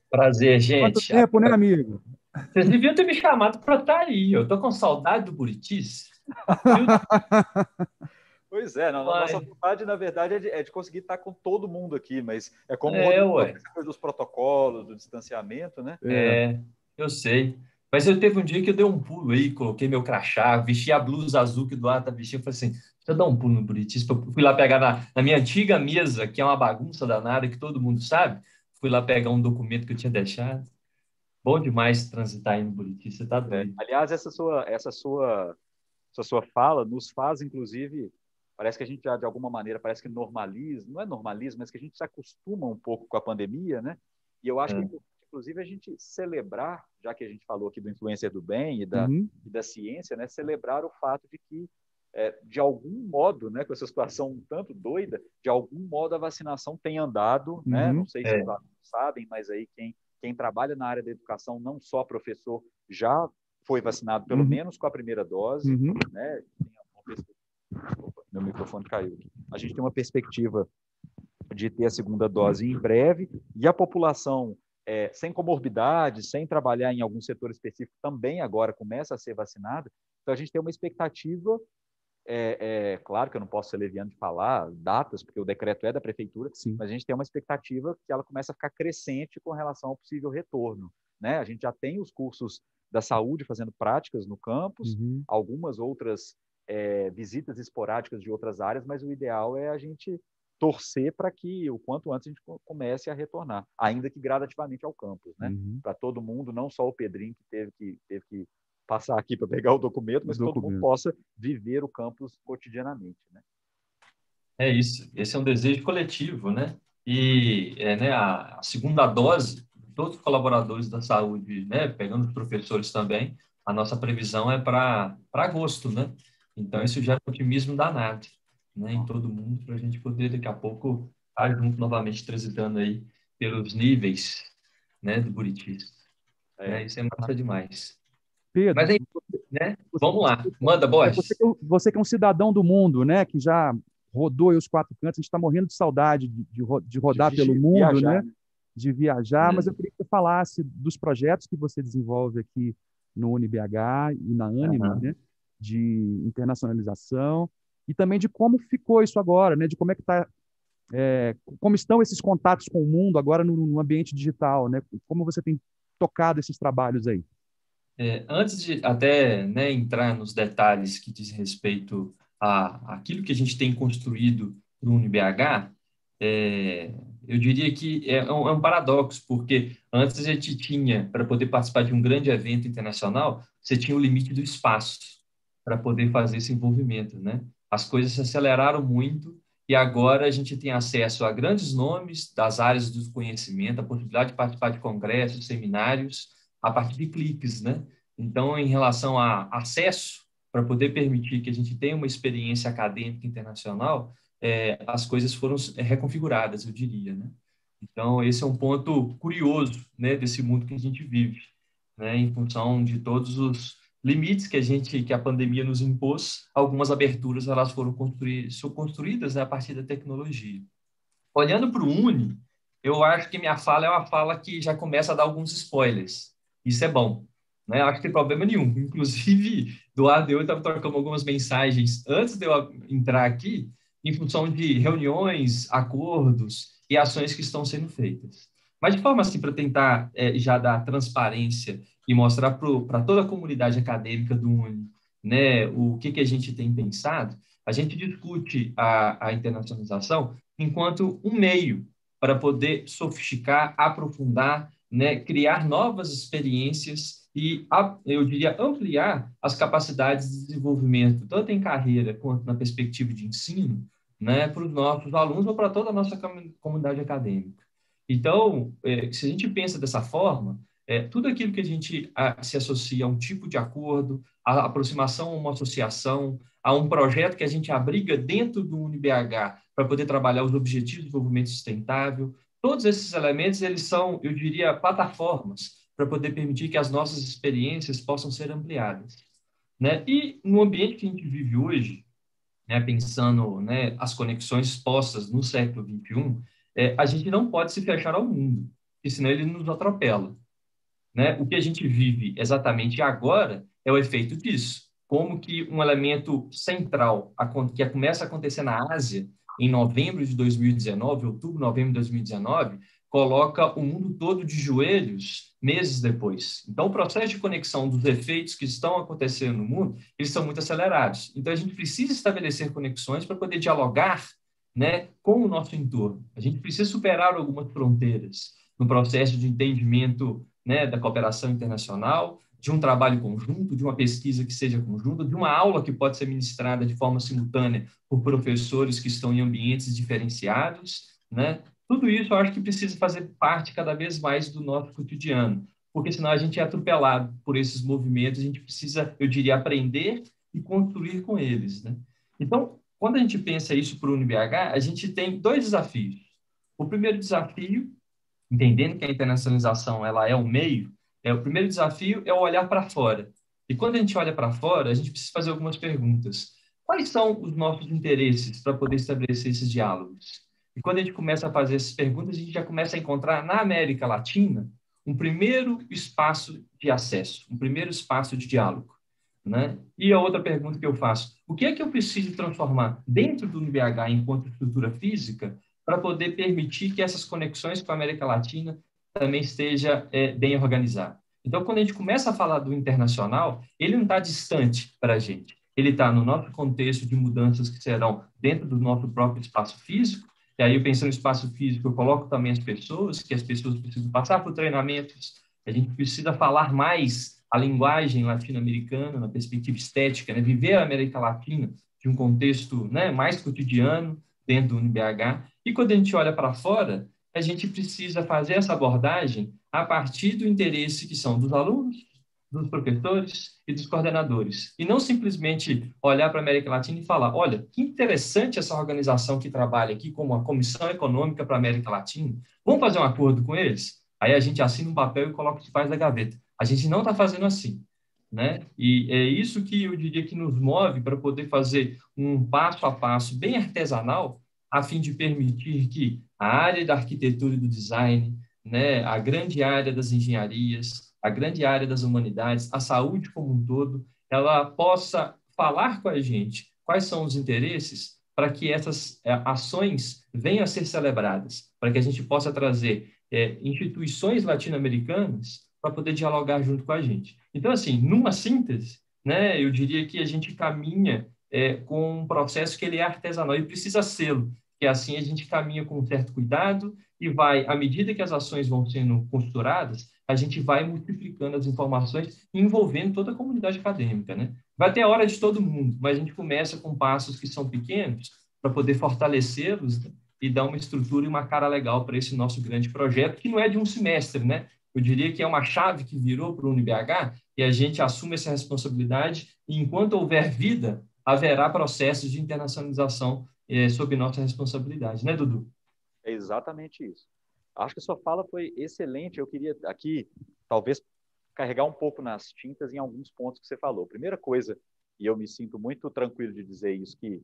Prazer, gente. Quanto tempo, né, amigo? Vocês deviam ter me chamado para estar aí. Eu estou com saudade do Buritis. Pois é, nossa vontade, na verdade, é de conseguir estar com todo mundo aqui, mas é como essa coisa dos protocolos, do distanciamento, né? Eu sei. Mas eu teve um dia que eu dei um pulo aí, coloquei meu crachá, vesti a blusa azul que o Eduardo tá vestindo, falei assim, deixa eu dar um pulo no Buritis. Fui lá pegar na minha antiga mesa, que é uma bagunça danada, que todo mundo sabe, fui lá pegar um documento que eu tinha deixado. Bom demais transitar aí no Buritis, você tá doido. Aliás, essa sua fala nos faz, inclusive, parece que a gente já, de alguma maneira, parece que normaliza, não é normalismo, mas que a gente se acostuma um pouco com a pandemia, né? E eu acho que, inclusive, a gente celebrar, já que a gente falou aqui do influencer do bem e da ciência, né? Celebrar o fato de que, de algum modo, né, com essa situação um tanto doida, de algum modo a vacinação tem andado, né? Não sei se vocês sabem, mas aí quem trabalha na área da educação, não só professor, já foi vacinado pelo menos com a primeira dose, né? Opa, meu microfone caiu aqui. A gente tem uma perspectiva de ter a segunda dose em breve, e a população sem comorbidades, sem trabalhar em algum setor específico, também agora começa a ser vacinada. Então, a gente tem uma expectativa Claro que eu não posso ser leviano de falar datas, porque o decreto é da prefeitura, Sim. mas a gente tem uma expectativa que ela começa a ficar crescente com relação ao possível retorno, né? A gente já tem os cursos da saúde fazendo práticas no campus, algumas outras visitas esporádicas de outras áreas, mas o ideal é a gente torcer para que o quanto antes a gente comece a retornar, ainda que gradativamente ao campus, né? Para todo mundo, não só o Pedrinho que teve que passar aqui para pegar o documento, mas que todo mundo possa viver o campus cotidianamente, né? É isso. Esse é um desejo coletivo, né? E né, a segunda dose, todos os colaboradores da saúde, né, pegando os professores também, a nossa previsão é para agosto, né? Então, isso gera um otimismo danado, né, em todo mundo, para a gente poder, daqui a pouco, estar junto novamente, transitando aí pelos níveis, né, do Buritis. Né? Isso é massa demais. Pedro, mas aí, né? Vamos lá, manda, Borges. Você que é um cidadão do mundo, né, que já rodou aí os 4 cantos, a gente está morrendo de saudade de rodar pelo mundo, viajar, né? De viajar, mas eu queria que você falasse dos projetos que você desenvolve aqui no UniBH e na Anima, né? De internacionalização, e também de como ficou isso agora, né? De como é que está, como estão esses contatos com o mundo agora no ambiente digital, né? Como você tem tocado esses trabalhos aí? Antes de até, né, entrar nos detalhes que diz respeito àquilo que a gente tem construído no UniBH, eu diria que é um paradoxo, porque antes a gente tinha, para poder participar de um grande evento internacional, você tinha o limite do espaço para poder fazer esse envolvimento, né? As coisas se aceleraram muito e agora a gente tem acesso a grandes nomes das áreas do conhecimento, a possibilidade de participar de congressos, seminários, a partir de cliques, né? Então, em relação a acesso, para poder permitir que a gente tenha uma experiência acadêmica internacional, as coisas foram reconfiguradas, eu diria, né? Então, esse é um ponto curioso, né, desse mundo que a gente vive, né, em função de todos os limites que a pandemia nos impôs, algumas aberturas elas foram construídas, né, a partir da tecnologia. Olhando para o Uni, eu acho que minha fala é uma fala que já começa a dar alguns spoilers. Isso é bom, né? Eu acho que tem problema nenhum. Inclusive, Eduardo e eu estava trocando algumas mensagens antes de eu entrar aqui, em função de reuniões, acordos e ações que estão sendo feitas. Mas, de forma assim, para tentar já dar transparência e mostrar para toda a comunidade acadêmica do Uni, né, o que a gente tem pensado, a gente discute a internacionalização enquanto um meio para poder sofisticar, aprofundar, né, criar novas experiências e, eu diria, ampliar as capacidades de desenvolvimento, tanto em carreira quanto na perspectiva de ensino, né, para os nossos alunos ou para toda a nossa comunidade acadêmica. Então, se a gente pensa dessa forma, tudo aquilo que a gente se associa a um tipo de acordo, a aproximação a uma associação, a um projeto que a gente abriga dentro do UniBH para poder trabalhar os objetivos de desenvolvimento sustentável, todos esses elementos, eles são, eu diria, plataformas para poder permitir que as nossas experiências possam ser ampliadas, né? E no ambiente que a gente vive hoje, né, pensando, né, as conexões postas no século XXI, a gente não pode se fechar ao mundo, porque senão ele nos atropela, né? O que a gente vive exatamente agora é o efeito disso. Como que um elemento central que começa a acontecer na Ásia em novembro de 2019, outubro, novembro de 2019, coloca o mundo todo de joelhos meses depois. Então, o processo de conexão dos efeitos que estão acontecendo no mundo, eles são muito acelerados. Então, a gente precisa estabelecer conexões para poder dialogar, né, com o nosso entorno. A gente precisa superar algumas fronteiras no processo de entendimento, né, da cooperação internacional, de um trabalho conjunto, de uma pesquisa que seja conjunta, de uma aula que pode ser ministrada de forma simultânea por professores que estão em ambientes diferenciados, né? Tudo isso eu acho que precisa fazer parte cada vez mais do nosso cotidiano, porque senão a gente é atropelado por esses movimentos, a gente precisa, eu diria, aprender e construir com eles, né? Então, quando a gente pensa isso para o UniBH, a gente tem 2 desafios. O primeiro desafio, entendendo que a internacionalização ela é um meio, o primeiro desafio é o olhar para fora. E quando a gente olha para fora, a gente precisa fazer algumas perguntas. Quais são os nossos interesses para poder estabelecer esses diálogos? E quando a gente começa a fazer essas perguntas, a gente já começa a encontrar na América Latina um primeiro espaço de acesso, um primeiro espaço de diálogo, né? E a outra pergunta que eu faço, o que é que eu preciso transformar dentro do UniBH enquanto estrutura física para poder permitir que essas conexões com a América Latina também esteja bem organizada? Então, quando a gente começa a falar do internacional, ele não está distante para a gente. Ele está no nosso contexto de mudanças que serão dentro do nosso próprio espaço físico. E aí, pensando no espaço físico, eu coloco também as pessoas, que as pessoas precisam passar por treinamentos, a gente precisa falar mais a linguagem latino-americana na perspectiva estética, né? Viver a América Latina de um contexto, né, mais cotidiano dentro do UniBH. E quando a gente olha para fora, a gente precisa fazer essa abordagem a partir do interesse que são dos alunos, dos professores e dos coordenadores. E não simplesmente olhar para a América Latina e falar, olha, que interessante essa organização que trabalha aqui como a Comissão Econômica para a América Latina, vamos fazer um acordo com eles? Aí a gente assina um papel e coloca os pais da gaveta. A gente não está fazendo assim, né? E é isso que eu diria que nos move para poder fazer um passo a passo bem artesanal, a fim de permitir que a área da arquitetura e do design, né, a grande área das engenharias, a grande área das humanidades, a saúde como um todo, ela possa falar com a gente quais são os interesses para que essas ações venham a ser celebradas, para que a gente possa trazer instituições latino-americanas para poder dialogar junto com a gente. Então, assim, numa síntese, né, eu diria que a gente caminha com um processo que ele é artesanal e precisa sê-lo, que assim a gente caminha com um certo cuidado e vai, à medida que as ações vão sendo costuradas, a gente vai multiplicando as informações e envolvendo toda a comunidade acadêmica, né? Vai ter a hora de todo mundo, mas a gente começa com passos que são pequenos para poder fortalecê-los, né? E dar uma estrutura e uma cara legal para esse nosso grande projeto, que não é de um semestre, né? Eu diria que é uma chave que virou para o UniBH e a gente assume essa responsabilidade e, enquanto houver vida, haverá processos de internacionalização sob nossa responsabilidade, né, Dudu? É exatamente isso. Acho que a sua fala foi excelente. Eu queria aqui, talvez, carregar um pouco nas tintas em alguns pontos que você falou. Primeira coisa, e eu me sinto muito tranquilo de dizer isso, que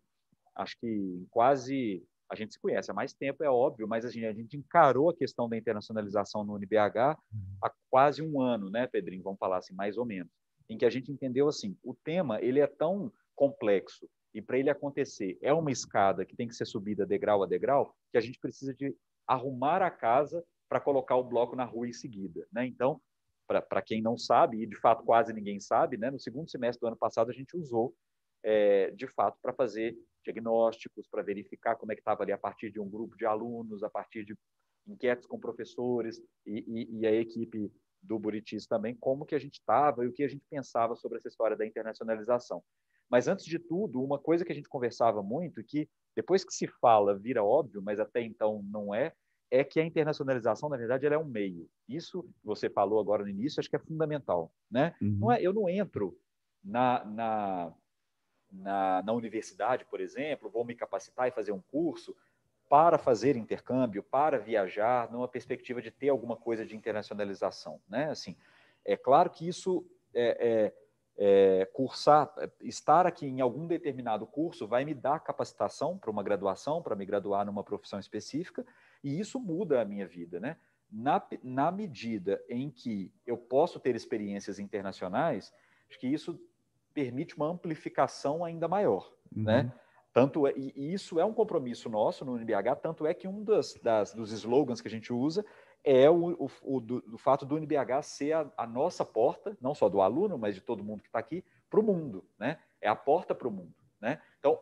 acho que quase a gente se conhece há mais tempo, é óbvio, mas a gente encarou a questão da internacionalização no UniBH há quase um ano, né, Pedrinho? Vamos falar assim, mais ou menos, em que a gente entendeu assim, o tema ele é tão complexo e para ele acontecer é uma escada que tem que ser subida degrau a degrau, que a gente precisa de arrumar a casa para colocar o bloco na rua em seguida, né? Então, para quem não sabe, e de fato quase ninguém sabe, né? No segundo semestre do ano passado a gente usou de fato para fazer diagnósticos, para verificar como é que estava ali a partir de um grupo de alunos, a partir de enquetes com professores e a equipe do Buritis também, como que a gente estava e o que a gente pensava sobre essa história da internacionalização. Mas, antes de tudo, uma coisa que a gente conversava muito e que, depois que se fala, vira óbvio, mas até então não é que a internacionalização, na verdade, ela é um meio. Isso que você falou agora no início, acho que é fundamental. Né? Não é, eu não entro na universidade, por exemplo, vou me capacitar e fazer um curso para fazer intercâmbio, para viajar, numa perspectiva de ter alguma coisa de internacionalização. Né? Assim, é claro que isso cursar, estar aqui em algum determinado curso vai me dar capacitação para uma graduação, para me graduar numa profissão específica, e isso muda a minha vida, né? Na medida em que eu posso ter experiências internacionais, acho que isso permite uma amplificação ainda maior, né? Tanto e isso é um compromisso nosso no UniBH, tanto é que um dos slogans que a gente usa é do fato do UniBH ser a nossa porta, não só do aluno, mas de todo mundo que está aqui, para o mundo, né? É a porta para o mundo, né? Então,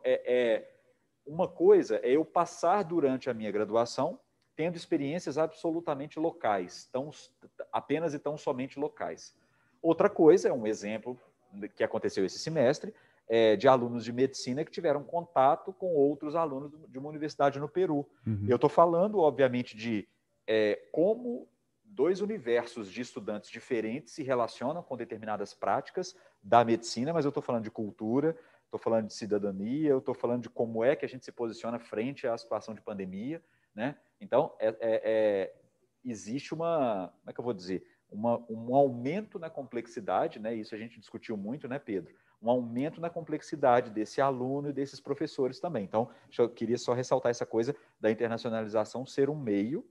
uma coisa é eu passar durante a minha graduação tendo experiências absolutamente locais, apenas e tão somente locais. Outra coisa é um exemplo que aconteceu esse semestre, de alunos de medicina que tiveram contato com outros alunos de uma universidade no Peru. Eu estou falando, obviamente, de como dois universos de estudantes diferentes se relacionam com determinadas práticas da medicina, mas eu estou falando de cultura, estou falando de cidadania, eu estou falando de como é que a gente se posiciona frente à situação de pandemia, né? Então, existe como é que eu vou dizer, um aumento na complexidade, né? Isso a gente discutiu muito, né, Pedro? Um aumento na complexidade desse aluno e desses professores também. Então, eu queria só ressaltar essa coisa da internacionalização ser um meio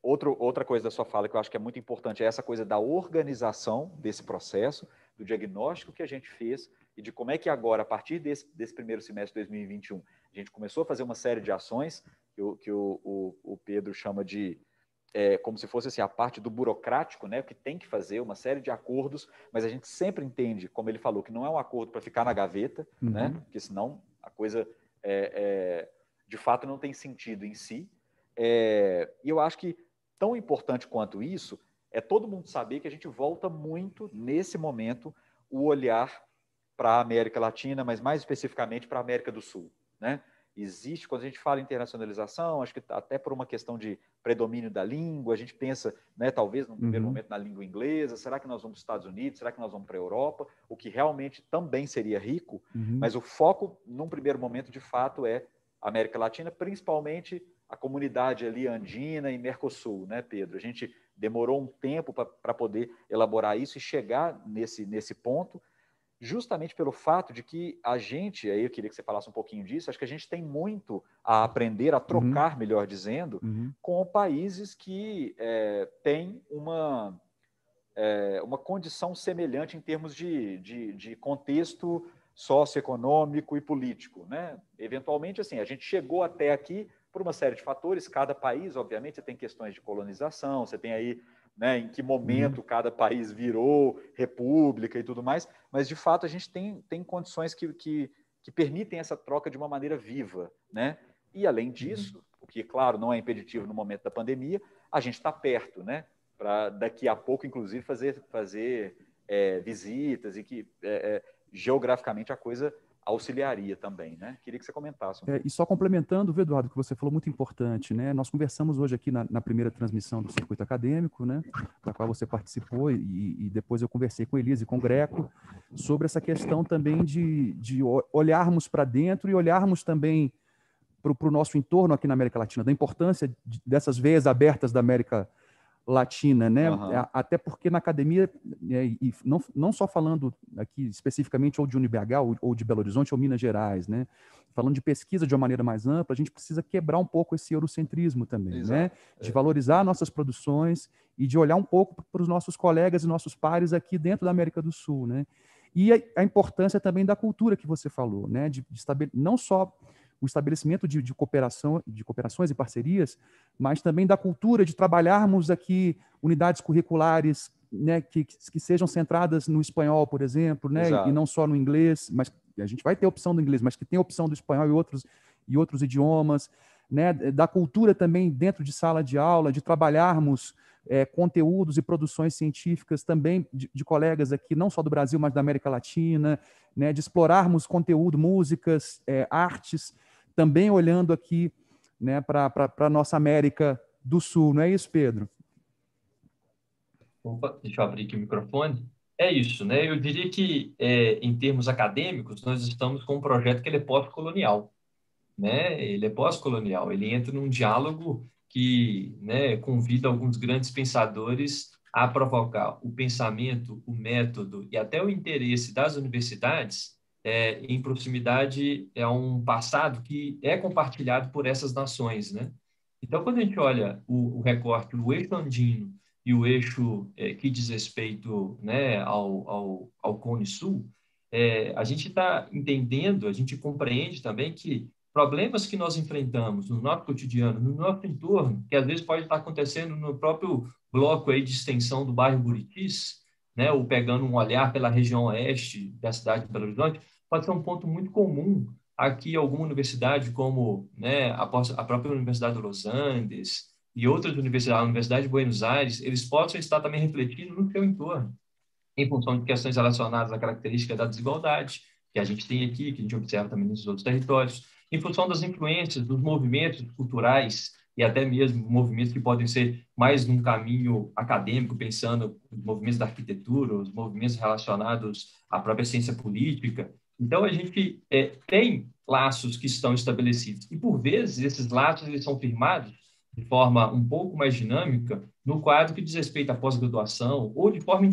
outra coisa da sua fala que eu acho que é muito importante é essa coisa da organização desse processo, do diagnóstico que a gente fez e de como é que agora, a partir desse primeiro semestre de 2021, a gente começou a fazer uma série de ações que o Pedro chama de como se fosse assim, a parte do burocrático, né, que tem que fazer uma série de acordos, mas a gente sempre entende, como ele falou, que não é um acordo para ficar na gaveta, né, porque senão a coisa de fato não tem sentido em si. E eu acho que tão importante quanto isso é todo mundo saber que a gente volta muito, nesse momento, o olhar para a América Latina, mas mais especificamente para a América do Sul, né? Existe, quando a gente fala em internacionalização, acho que até por uma questão de predomínio da língua, a gente pensa, né, talvez no primeiro momento na língua inglesa, será que nós vamos para os Estados Unidos, será que nós vamos para a Europa, o que realmente também seria rico, mas o foco, num primeiro momento, de fato, é a América Latina, principalmente a comunidade ali andina e Mercosul, né, Pedro? A gente demorou um tempo para poder elaborar isso e chegar nesse ponto, justamente pelo fato de que a gente, aí eu queria que você falasse um pouquinho disso, acho que a gente tem muito a aprender, a trocar, melhor dizendo, com países que têm uma condição semelhante em termos de contexto socioeconômico e político, né? Eventualmente, assim, a gente chegou até aqui por uma série de fatores, cada país, obviamente, você tem questões de colonização, você tem aí, né, em que momento cada país virou república e tudo mais, mas, de fato, a gente tem condições que permitem essa troca de uma maneira viva, né? E, além disso, o que, claro, não é impeditivo no momento da pandemia, a gente está perto, né? Para daqui a pouco, inclusive, fazer visitas e que, geograficamente, a coisa auxiliaria também, né? Queria que você comentasse. E só complementando, Eduardo, que você falou muito importante, né? Nós conversamos hoje aqui na primeira transmissão do Circuito Acadêmico, né? Da qual você participou e depois eu conversei com Elise e com o Greco sobre essa questão também de olharmos para dentro e olharmos também para o nosso entorno aqui na América Latina, da importância dessas veias abertas da América Latina, né? Até porque na academia, e não só falando aqui especificamente ou de UniBH ou de Belo Horizonte ou Minas Gerais, né? Falando de pesquisa de uma maneira mais ampla, a gente precisa quebrar um pouco esse eurocentrismo também, né? De valorizar nossas produções e de olhar um pouco para os nossos colegas e nossos pares aqui dentro da América do Sul, né? E a importância também da cultura que você falou, né? De não só o estabelecimento de cooperações e parcerias, mas também da cultura de trabalharmos aqui unidades curriculares, né, que sejam centradas no espanhol, por exemplo, né, e não só no inglês, mas a gente vai ter opção do inglês, mas que tem opção do espanhol e outros idiomas, né, da cultura também dentro de sala de aula, de trabalharmos conteúdos e produções científicas também de colegas aqui, não só do Brasil, mas da América Latina, né, de explorarmos conteúdo, músicas, artes, também olhando aqui, né, para a nossa América do Sul. Não é isso, Pedro? Opa, deixa eu abrir aqui o microfone. É isso, né? Eu diria que, em termos acadêmicos, nós estamos com um projeto que ele é pós-colonial, né? Ele é pós-colonial, ele entra num diálogo que, né, convida alguns grandes pensadores a provocar o pensamento, o método e até o interesse das universidades em proximidade a um passado que é compartilhado por essas nações, né? Então, quando a gente olha o recorte, o eixo andino e o eixo que diz respeito, né, ao Cone Sul, a gente está entendendo, a gente compreende também que problemas que nós enfrentamos no nosso cotidiano, no nosso entorno, que às vezes pode estar acontecendo no próprio bloco aí de extensão do bairro Buritis, né, ou pegando um olhar pela região oeste da cidade de Belo Horizonte, pode ser um ponto muito comum aqui alguma universidade como, né, a própria Universidade de Los Andes e outras universidades, a Universidade de Buenos Aires, eles possam estar também refletindo no seu entorno, em função de questões relacionadas à característica da desigualdade, que a gente tem aqui, que a gente observa também nos outros territórios, em função das influências dos movimentos culturais e até mesmo movimentos que podem ser mais num caminho acadêmico, pensando nos movimentos da arquitetura, os movimentos relacionados à própria ciência política. Então, a gente tem laços que estão estabelecidos. E, por vezes, esses laços eles são firmados de forma um pouco mais dinâmica no quadro que diz respeito à pós-graduação ou de forma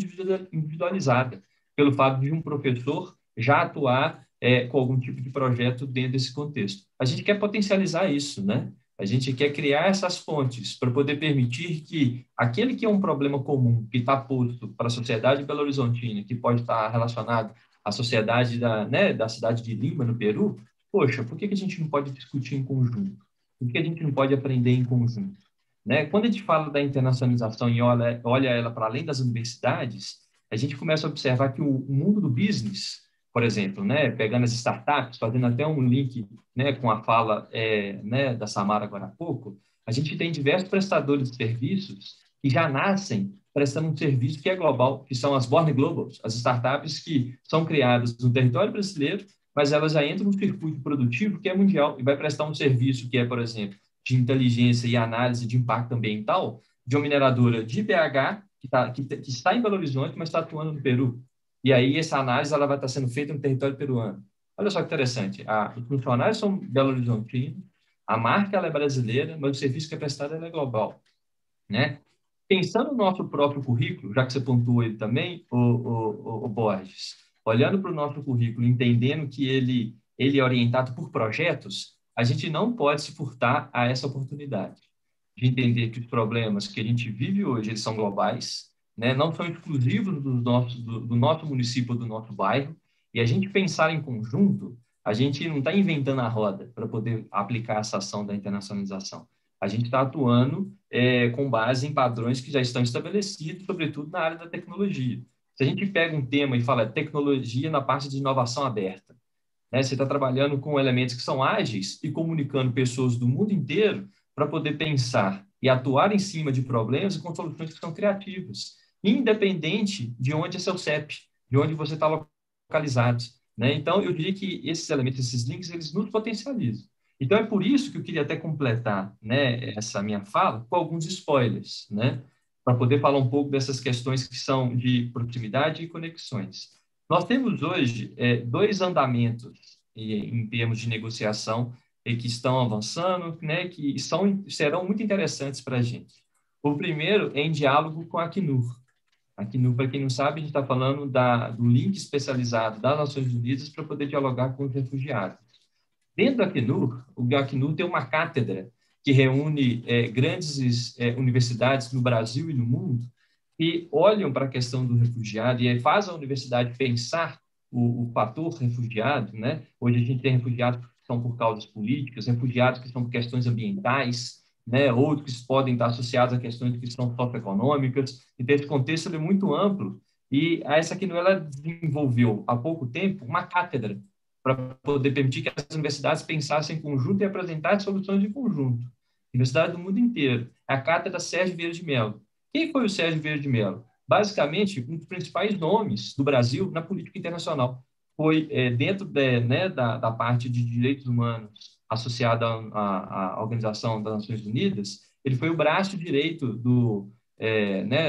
individualizada, pelo fato de um professor já atuar com algum tipo de projeto dentro desse contexto. A gente quer potencializar isso, né? A gente quer criar essas pontes para poder permitir que aquele que é um problema comum, que está posto para a sociedade belo-horizontina, que pode estar relacionado à sociedade da cidade de Lima, no Peru, poxa, por que a gente não pode discutir em conjunto? Por que a gente não pode aprender em conjunto? Né? Quando a gente fala da internacionalização e olha ela para além das universidades, a gente começa a observar que o mundo do business, por exemplo, né, pegando as startups, fazendo até um link, né, com a fala né, da Samara agora há pouco, a gente tem diversos prestadores de serviços que já nascem prestando um serviço que é global, que são as Born Globals, as startups que são criadas no território brasileiro, mas elas já entram no circuito produtivo que é mundial e vai prestar um serviço que é, por exemplo, de inteligência e análise de impacto ambiental de uma mineradora de BH que está em Belo Horizonte, mas está atuando no Peru. E aí essa análise ela vai estar sendo feita no território peruano. Olha só que interessante. Os funcionários são belo-horizontinos, a marca ela é brasileira, mas o serviço que é prestado ela é global, né? Pensando no nosso próprio currículo, já que você pontuou ele também, o Borges, olhando para o nosso currículo, entendendo que ele é orientado por projetos, a gente não pode se furtar a essa oportunidade de entender que os problemas que a gente vive hoje eles são globais, né? Não são exclusivos do nosso município ou do nosso bairro, e a gente pensar em conjunto, a gente não está inventando a roda para poder aplicar essa ação da internacionalização. A gente está atuando com base em padrões que já estão estabelecidos, sobretudo na área da tecnologia. Se a gente pega um tema e fala tecnologia na parte de inovação aberta, né? Você está trabalhando com elementos que são ágeis e comunicando pessoas do mundo inteiro para poder pensar e atuar em cima de problemas e com soluções que são criativas, independente de onde é seu CEP, de onde você está localizado, né? Então, eu diria que esses elementos, esses links, eles nos potencializam. Então, é por isso que eu queria até completar, né, essa minha fala com alguns spoilers, né, para poder falar um pouco dessas questões que são de proximidade e conexões. Nós temos hoje dois andamentos em termos de negociação que estão avançando, né, que serão muito interessantes para a gente. O primeiro é em diálogo com a Acnur. A Acnur, para quem não sabe, a gente está falando do link especializado das Nações Unidas para poder dialogar com os refugiados. Dentro da Acnur, o Acnur tem uma cátedra que reúne grandes universidades no Brasil e no mundo que olham para a questão do refugiado e faz a universidade pensar o fator refugiado, né? Hoje a gente tem refugiados que são por causas políticas, refugiados que são por questões ambientais, né? Outros que podem estar associados a questões que são socioeconômicas. Então, esse contexto é muito amplo e essa Acnur ela desenvolveu há pouco tempo uma cátedra para poder permitir que as universidades pensassem em conjunto e apresentassem soluções em conjunto. Universidade do mundo inteiro. A cátedra Sérgio Vieira de Mello. Quem foi o Sérgio Vieira de Mello? Basicamente, um dos principais nomes do Brasil na política internacional. Foi dentro da parte de direitos humanos associada à Organização das Nações Unidas, ele foi o braço direito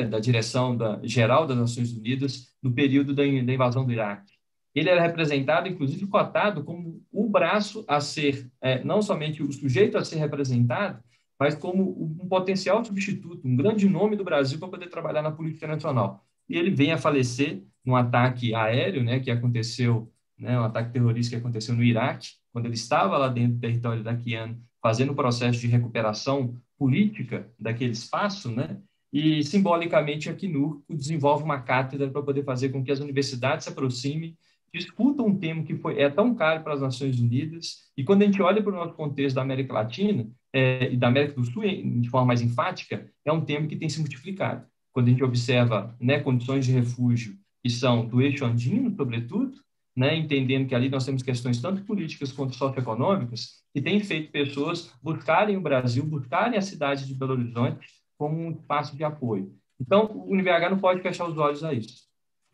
da direção geral das Nações Unidas no período da invasão do Iraque. Ele era representado, inclusive cotado como o braço a ser, não somente o sujeito a ser representado, mas como um potencial substituto, um grande nome do Brasil para poder trabalhar na política nacional. E ele vem a falecer num ataque aéreo, né, que aconteceu, né, um ataque terrorista que aconteceu no Iraque, quando ele estava lá dentro do território iraquiano, fazendo o processo de recuperação política daquele espaço, né, e simbolicamente a Acnur desenvolve uma cátedra para poder fazer com que as universidades se aproximem, discutam um tema que é tão caro para as Nações Unidas, e quando a gente olha para o nosso contexto da América Latina, e da América do Sul, de forma mais enfática, é um tema que tem se multiplicado. Quando a gente observa, né, condições de refúgio que são do eixo andino, sobretudo, né, entendendo que ali nós temos questões tanto políticas quanto socioeconômicas, que tem feito pessoas buscarem o Brasil, buscarem a cidade de Belo Horizonte como um espaço de apoio. Então, o UniBH não pode fechar os olhos a isso.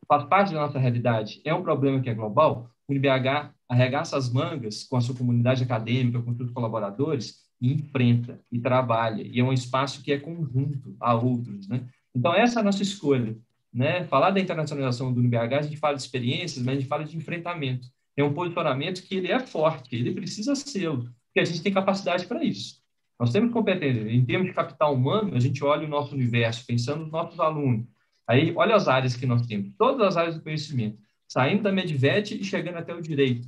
Faz parte da nossa realidade, é um problema que é global. O UniBH arregaça as mangas com a sua comunidade acadêmica, com seus colaboradores, e enfrenta, e trabalha, e é um espaço que é conjunto a outros, né? Então, essa é a nossa escolha, né? Falar da internacionalização do UniBH, a gente fala de experiências, mas a gente fala de enfrentamento. É um posicionamento que ele é forte, ele precisa ser, porque a gente tem capacidade para isso. Nós temos competência. Em termos de capital humano, a gente olha o nosso universo, pensando nos nossos alunos. Aí, olha as áreas que nós temos, todas as áreas do conhecimento, saindo da Medvet e chegando até o direito.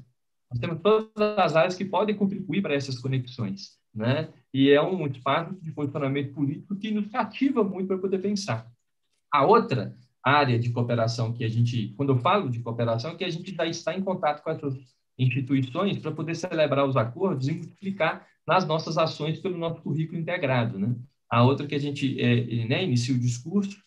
Nós temos todas as áreas que podem contribuir para essas conexões. né? E é um espaço de posicionamento político que nos cativa muito para poder pensar. A outra área de cooperação que a gente, quando eu falo de cooperação, é que a gente já está em contato com essas instituições para poder celebrar os acordos e multiplicar nas nossas ações pelo nosso currículo integrado, né? A outra que a gente né, inicia o discurso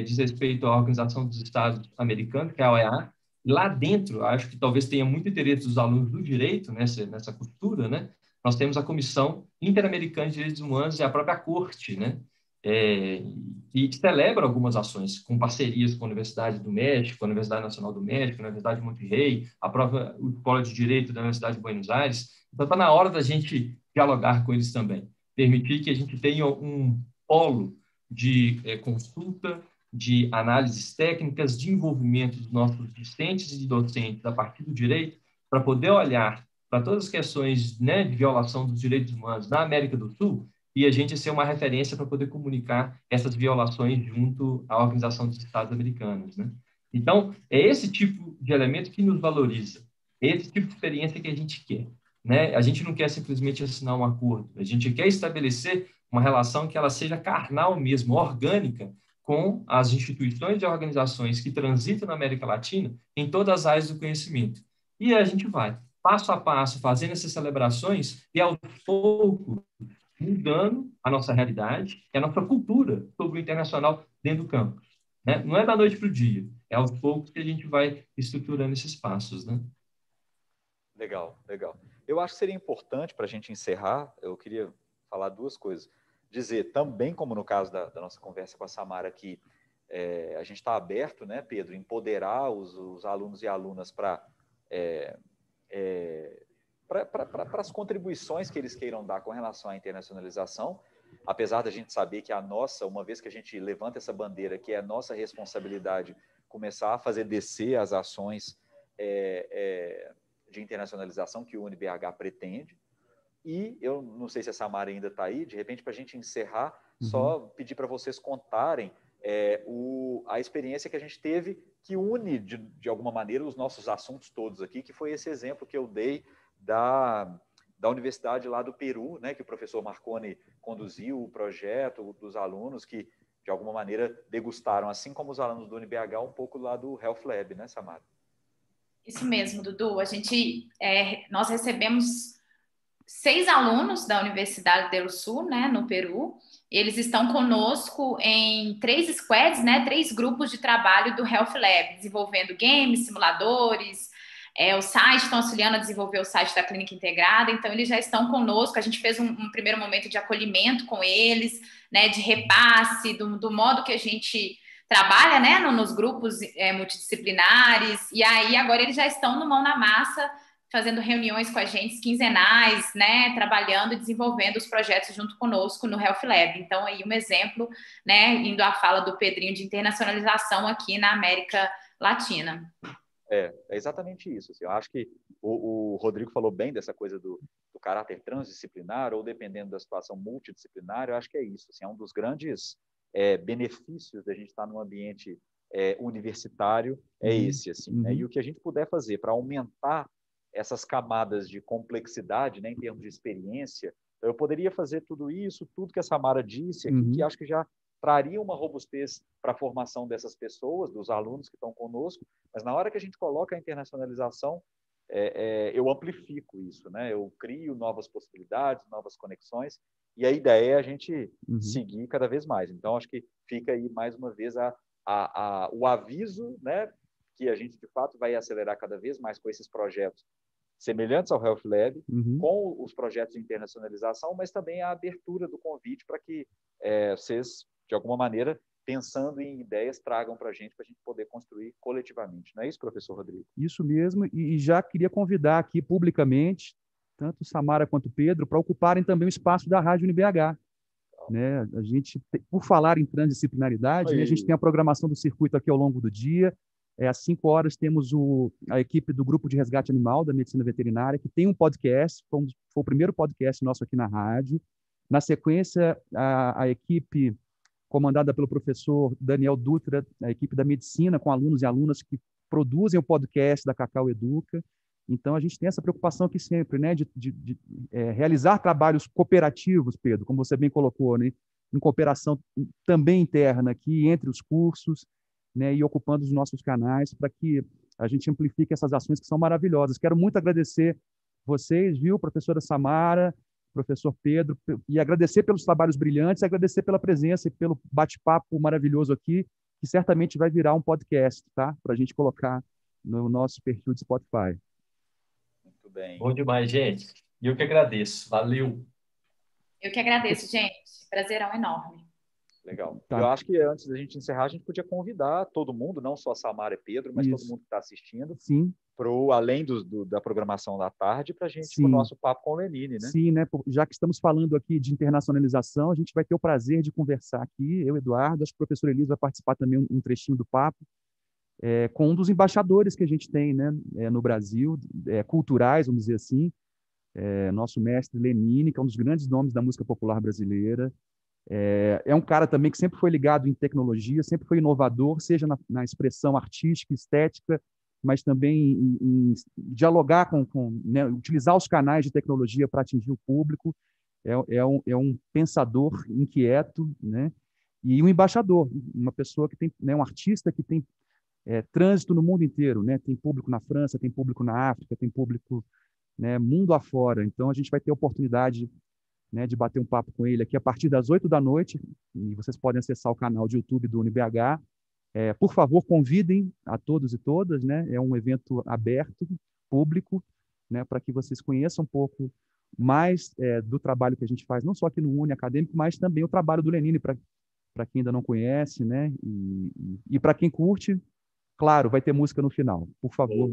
diz respeito à Organização dos Estados Americanos, que é a OEA. Lá dentro, acho que talvez tenha muito interesse dos alunos do direito nessa cultura, né? Nós temos a Comissão Interamericana de Direitos Humanos e a própria Corte, né? E celebra algumas ações com parcerias com a Universidade do México, a Universidade Nacional do México, a Universidade de Monterrey, a própria Escola de Direito da Universidade de Buenos Aires. Então, está na hora da gente dialogar com eles também, permitir que a gente tenha um polo de consulta, de análises técnicas, de envolvimento dos nossos discentes e docentes a partir do direito, para poder olhar para todas as questões, né, de violação dos direitos humanos na América do Sul, e a gente ser uma referência para poder comunicar essas violações junto à Organização dos Estados Americanos, né? Então, é esse tipo de elemento que nos valoriza, é esse tipo de experiência que a gente quer, né? A gente não quer simplesmente assinar um acordo, a gente quer estabelecer uma relação que ela seja carnal mesmo, orgânica, com as instituições e organizações que transitam na América Latina em todas as áreas do conhecimento. E a gente vai, passo a passo, fazendo essas celebrações e, aos poucos, mudando a nossa realidade e a nossa cultura sobre o internacional dentro do campus, né? Não é da noite para o dia, é aos poucos que a gente vai estruturando esses passos, né? Legal, legal. Eu acho que seria importante, para a gente encerrar, eu queria falar duas coisas. Dizer também, como no caso da nossa conversa com a Samara, que a gente está aberto, né, Pedro, empoderar os alunos e alunas para as contribuições que eles queiram dar com relação à internacionalização, apesar da gente saber que a nossa, uma vez que a gente levanta essa bandeira, que é a nossa responsabilidade começar a fazer descer as ações de internacionalização que o UniBH pretende. E eu não sei se a Samara ainda está aí, de repente, para a gente encerrar, só pedir para vocês contarem a experiência que a gente teve, que une, de alguma maneira, os nossos assuntos todos aqui, que foi esse exemplo que eu dei da universidade lá do Peru, né, que o professor Marconi conduziu o projeto dos alunos que, de alguma maneira, degustaram, assim como os alunos do UniBH, um pouco lá do Health Lab, né, Samara? Isso mesmo, Dudu. Nós recebemos 6 alunos da Universidade del Sur, né, no Peru. Eles estão conosco em 3 squads, né, 3 grupos de trabalho do Health Lab, desenvolvendo games, simuladores, o site, estão auxiliando a desenvolver o site da Clínica Integrada. Então, eles já estão conosco. A gente fez um primeiro momento de acolhimento com eles, né, de repasse, do modo que a gente trabalha, né, nos grupos multidisciplinares. E aí, agora eles já estão no mão na massa, fazendo reuniões com a gente quinzenais, né, trabalhando e desenvolvendo os projetos junto conosco no Health Lab. Então, aí um exemplo, né, indo à fala do Pedrinho, de internacionalização aqui na América Latina. É exatamente isso. Assim, eu acho que o Rodrigo falou bem dessa coisa do caráter transdisciplinar, ou dependendo da situação multidisciplinar, eu acho que é isso. Assim, é um dos grandes benefícios da gente estar num ambiente universitário, esse. Assim, né? E o que a gente puder fazer para aumentar essas camadas de complexidade, né, em termos de experiência, eu poderia fazer tudo isso, tudo que a Samara disse aqui, que acho que já traria uma robustez para a formação dessas pessoas, dos alunos que estão conosco, mas na hora que a gente coloca a internacionalização, eu amplifico isso, né? Eu crio novas possibilidades, novas conexões, e a ideia é a gente seguir cada vez mais. Então, acho que fica aí, mais uma vez, o aviso, né, que a gente, de fato, vai acelerar cada vez mais com esses projetos semelhantes ao Health Lab, com os projetos de internacionalização, mas também a abertura do convite para que vocês, de alguma maneira, pensando em ideias, tragam para a gente poder construir coletivamente. Não é isso, professor Rodrigo? Isso mesmo, e já queria convidar aqui publicamente, tanto Samara quanto Pedro, para ocuparem também o espaço da Rádio UniBH. Né? A gente, por falar em transdisciplinaridade, né, a gente tem a programação do circuito aqui ao longo do dia. Às 5 horas temos a equipe do Grupo de Resgate Animal da Medicina Veterinária, que tem um podcast, foi o primeiro podcast nosso aqui na rádio. Na sequência, a equipe comandada pelo professor Daniel Dutra, a equipe da Medicina, com alunos e alunas que produzem o podcast da Cacau Educa. Então, a gente tem essa preocupação aqui sempre, né, de realizar trabalhos cooperativos, Pedro, como você bem colocou, né, em cooperação também interna aqui, entre os cursos, né, e ocupando os nossos canais para que a gente amplifique essas ações que são maravilhosas. Quero muito agradecer vocês, viu, professora Samara, professor Pedro, e agradecer pelos trabalhos brilhantes, agradecer pela presença e pelo bate-papo maravilhoso aqui, que certamente vai virar um podcast, tá? Para a gente colocar no nosso perfil de Spotify. Muito bem. Bom demais, gente. E eu que agradeço. Valeu. Eu que agradeço, gente. Prazerão enorme. Legal. Tá. Eu acho que antes da gente encerrar, a gente podia convidar todo mundo, não só a Samara e Pedro, mas Isso. todo mundo que está assistindo, Sim, além da programação da tarde, para a gente, Sim. o nosso papo com o Lenine, né? sim, né? Já que estamos falando aqui de internacionalização, a gente vai ter o prazer de conversar aqui, eu, Eduardo, acho que o professor Elisa vai participar também um trechinho do papo, com um dos embaixadores que a gente tem, né, no Brasil, culturais, vamos dizer assim, nosso mestre Lenine, que é um dos grandes nomes da música popular brasileira. É um cara também que sempre foi ligado em tecnologia, sempre foi inovador, seja na expressão artística, estética, mas também em dialogar né, utilizar os canais de tecnologia para atingir o público. É um pensador inquieto, né? E um embaixador, uma pessoa que tem, né, um artista que tem trânsito no mundo inteiro, né? Tem público na França, tem público na África, tem público, né, mundo afora. Então, a gente vai ter a oportunidade, né, de bater um papo com ele aqui a partir das 8 da noite, e vocês podem acessar o canal de YouTube do UniBH. Por favor, convidem a todos e todas, né? É um evento aberto, público, né, para que vocês conheçam um pouco mais do trabalho que a gente faz, não só aqui no Uni Acadêmico, mas também o trabalho do Lenine, para quem ainda não conhece, né? E para quem curte, claro, vai ter música no final. Por favor,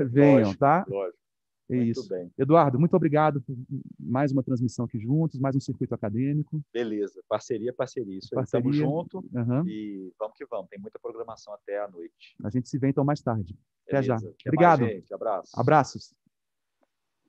venham, lógico, tá? Lógico. É Muito isso. bem. Eduardo, muito obrigado por mais uma transmissão aqui juntos, mais um circuito acadêmico. Beleza. Parceria. Isso aí. Parceria. Tamo junto Uhum. e vamos que vamos. Tem muita programação até à noite. A gente se vê então mais tarde. Até já. Beleza. Até Obrigado. mais, gente. Abraço. Abraços.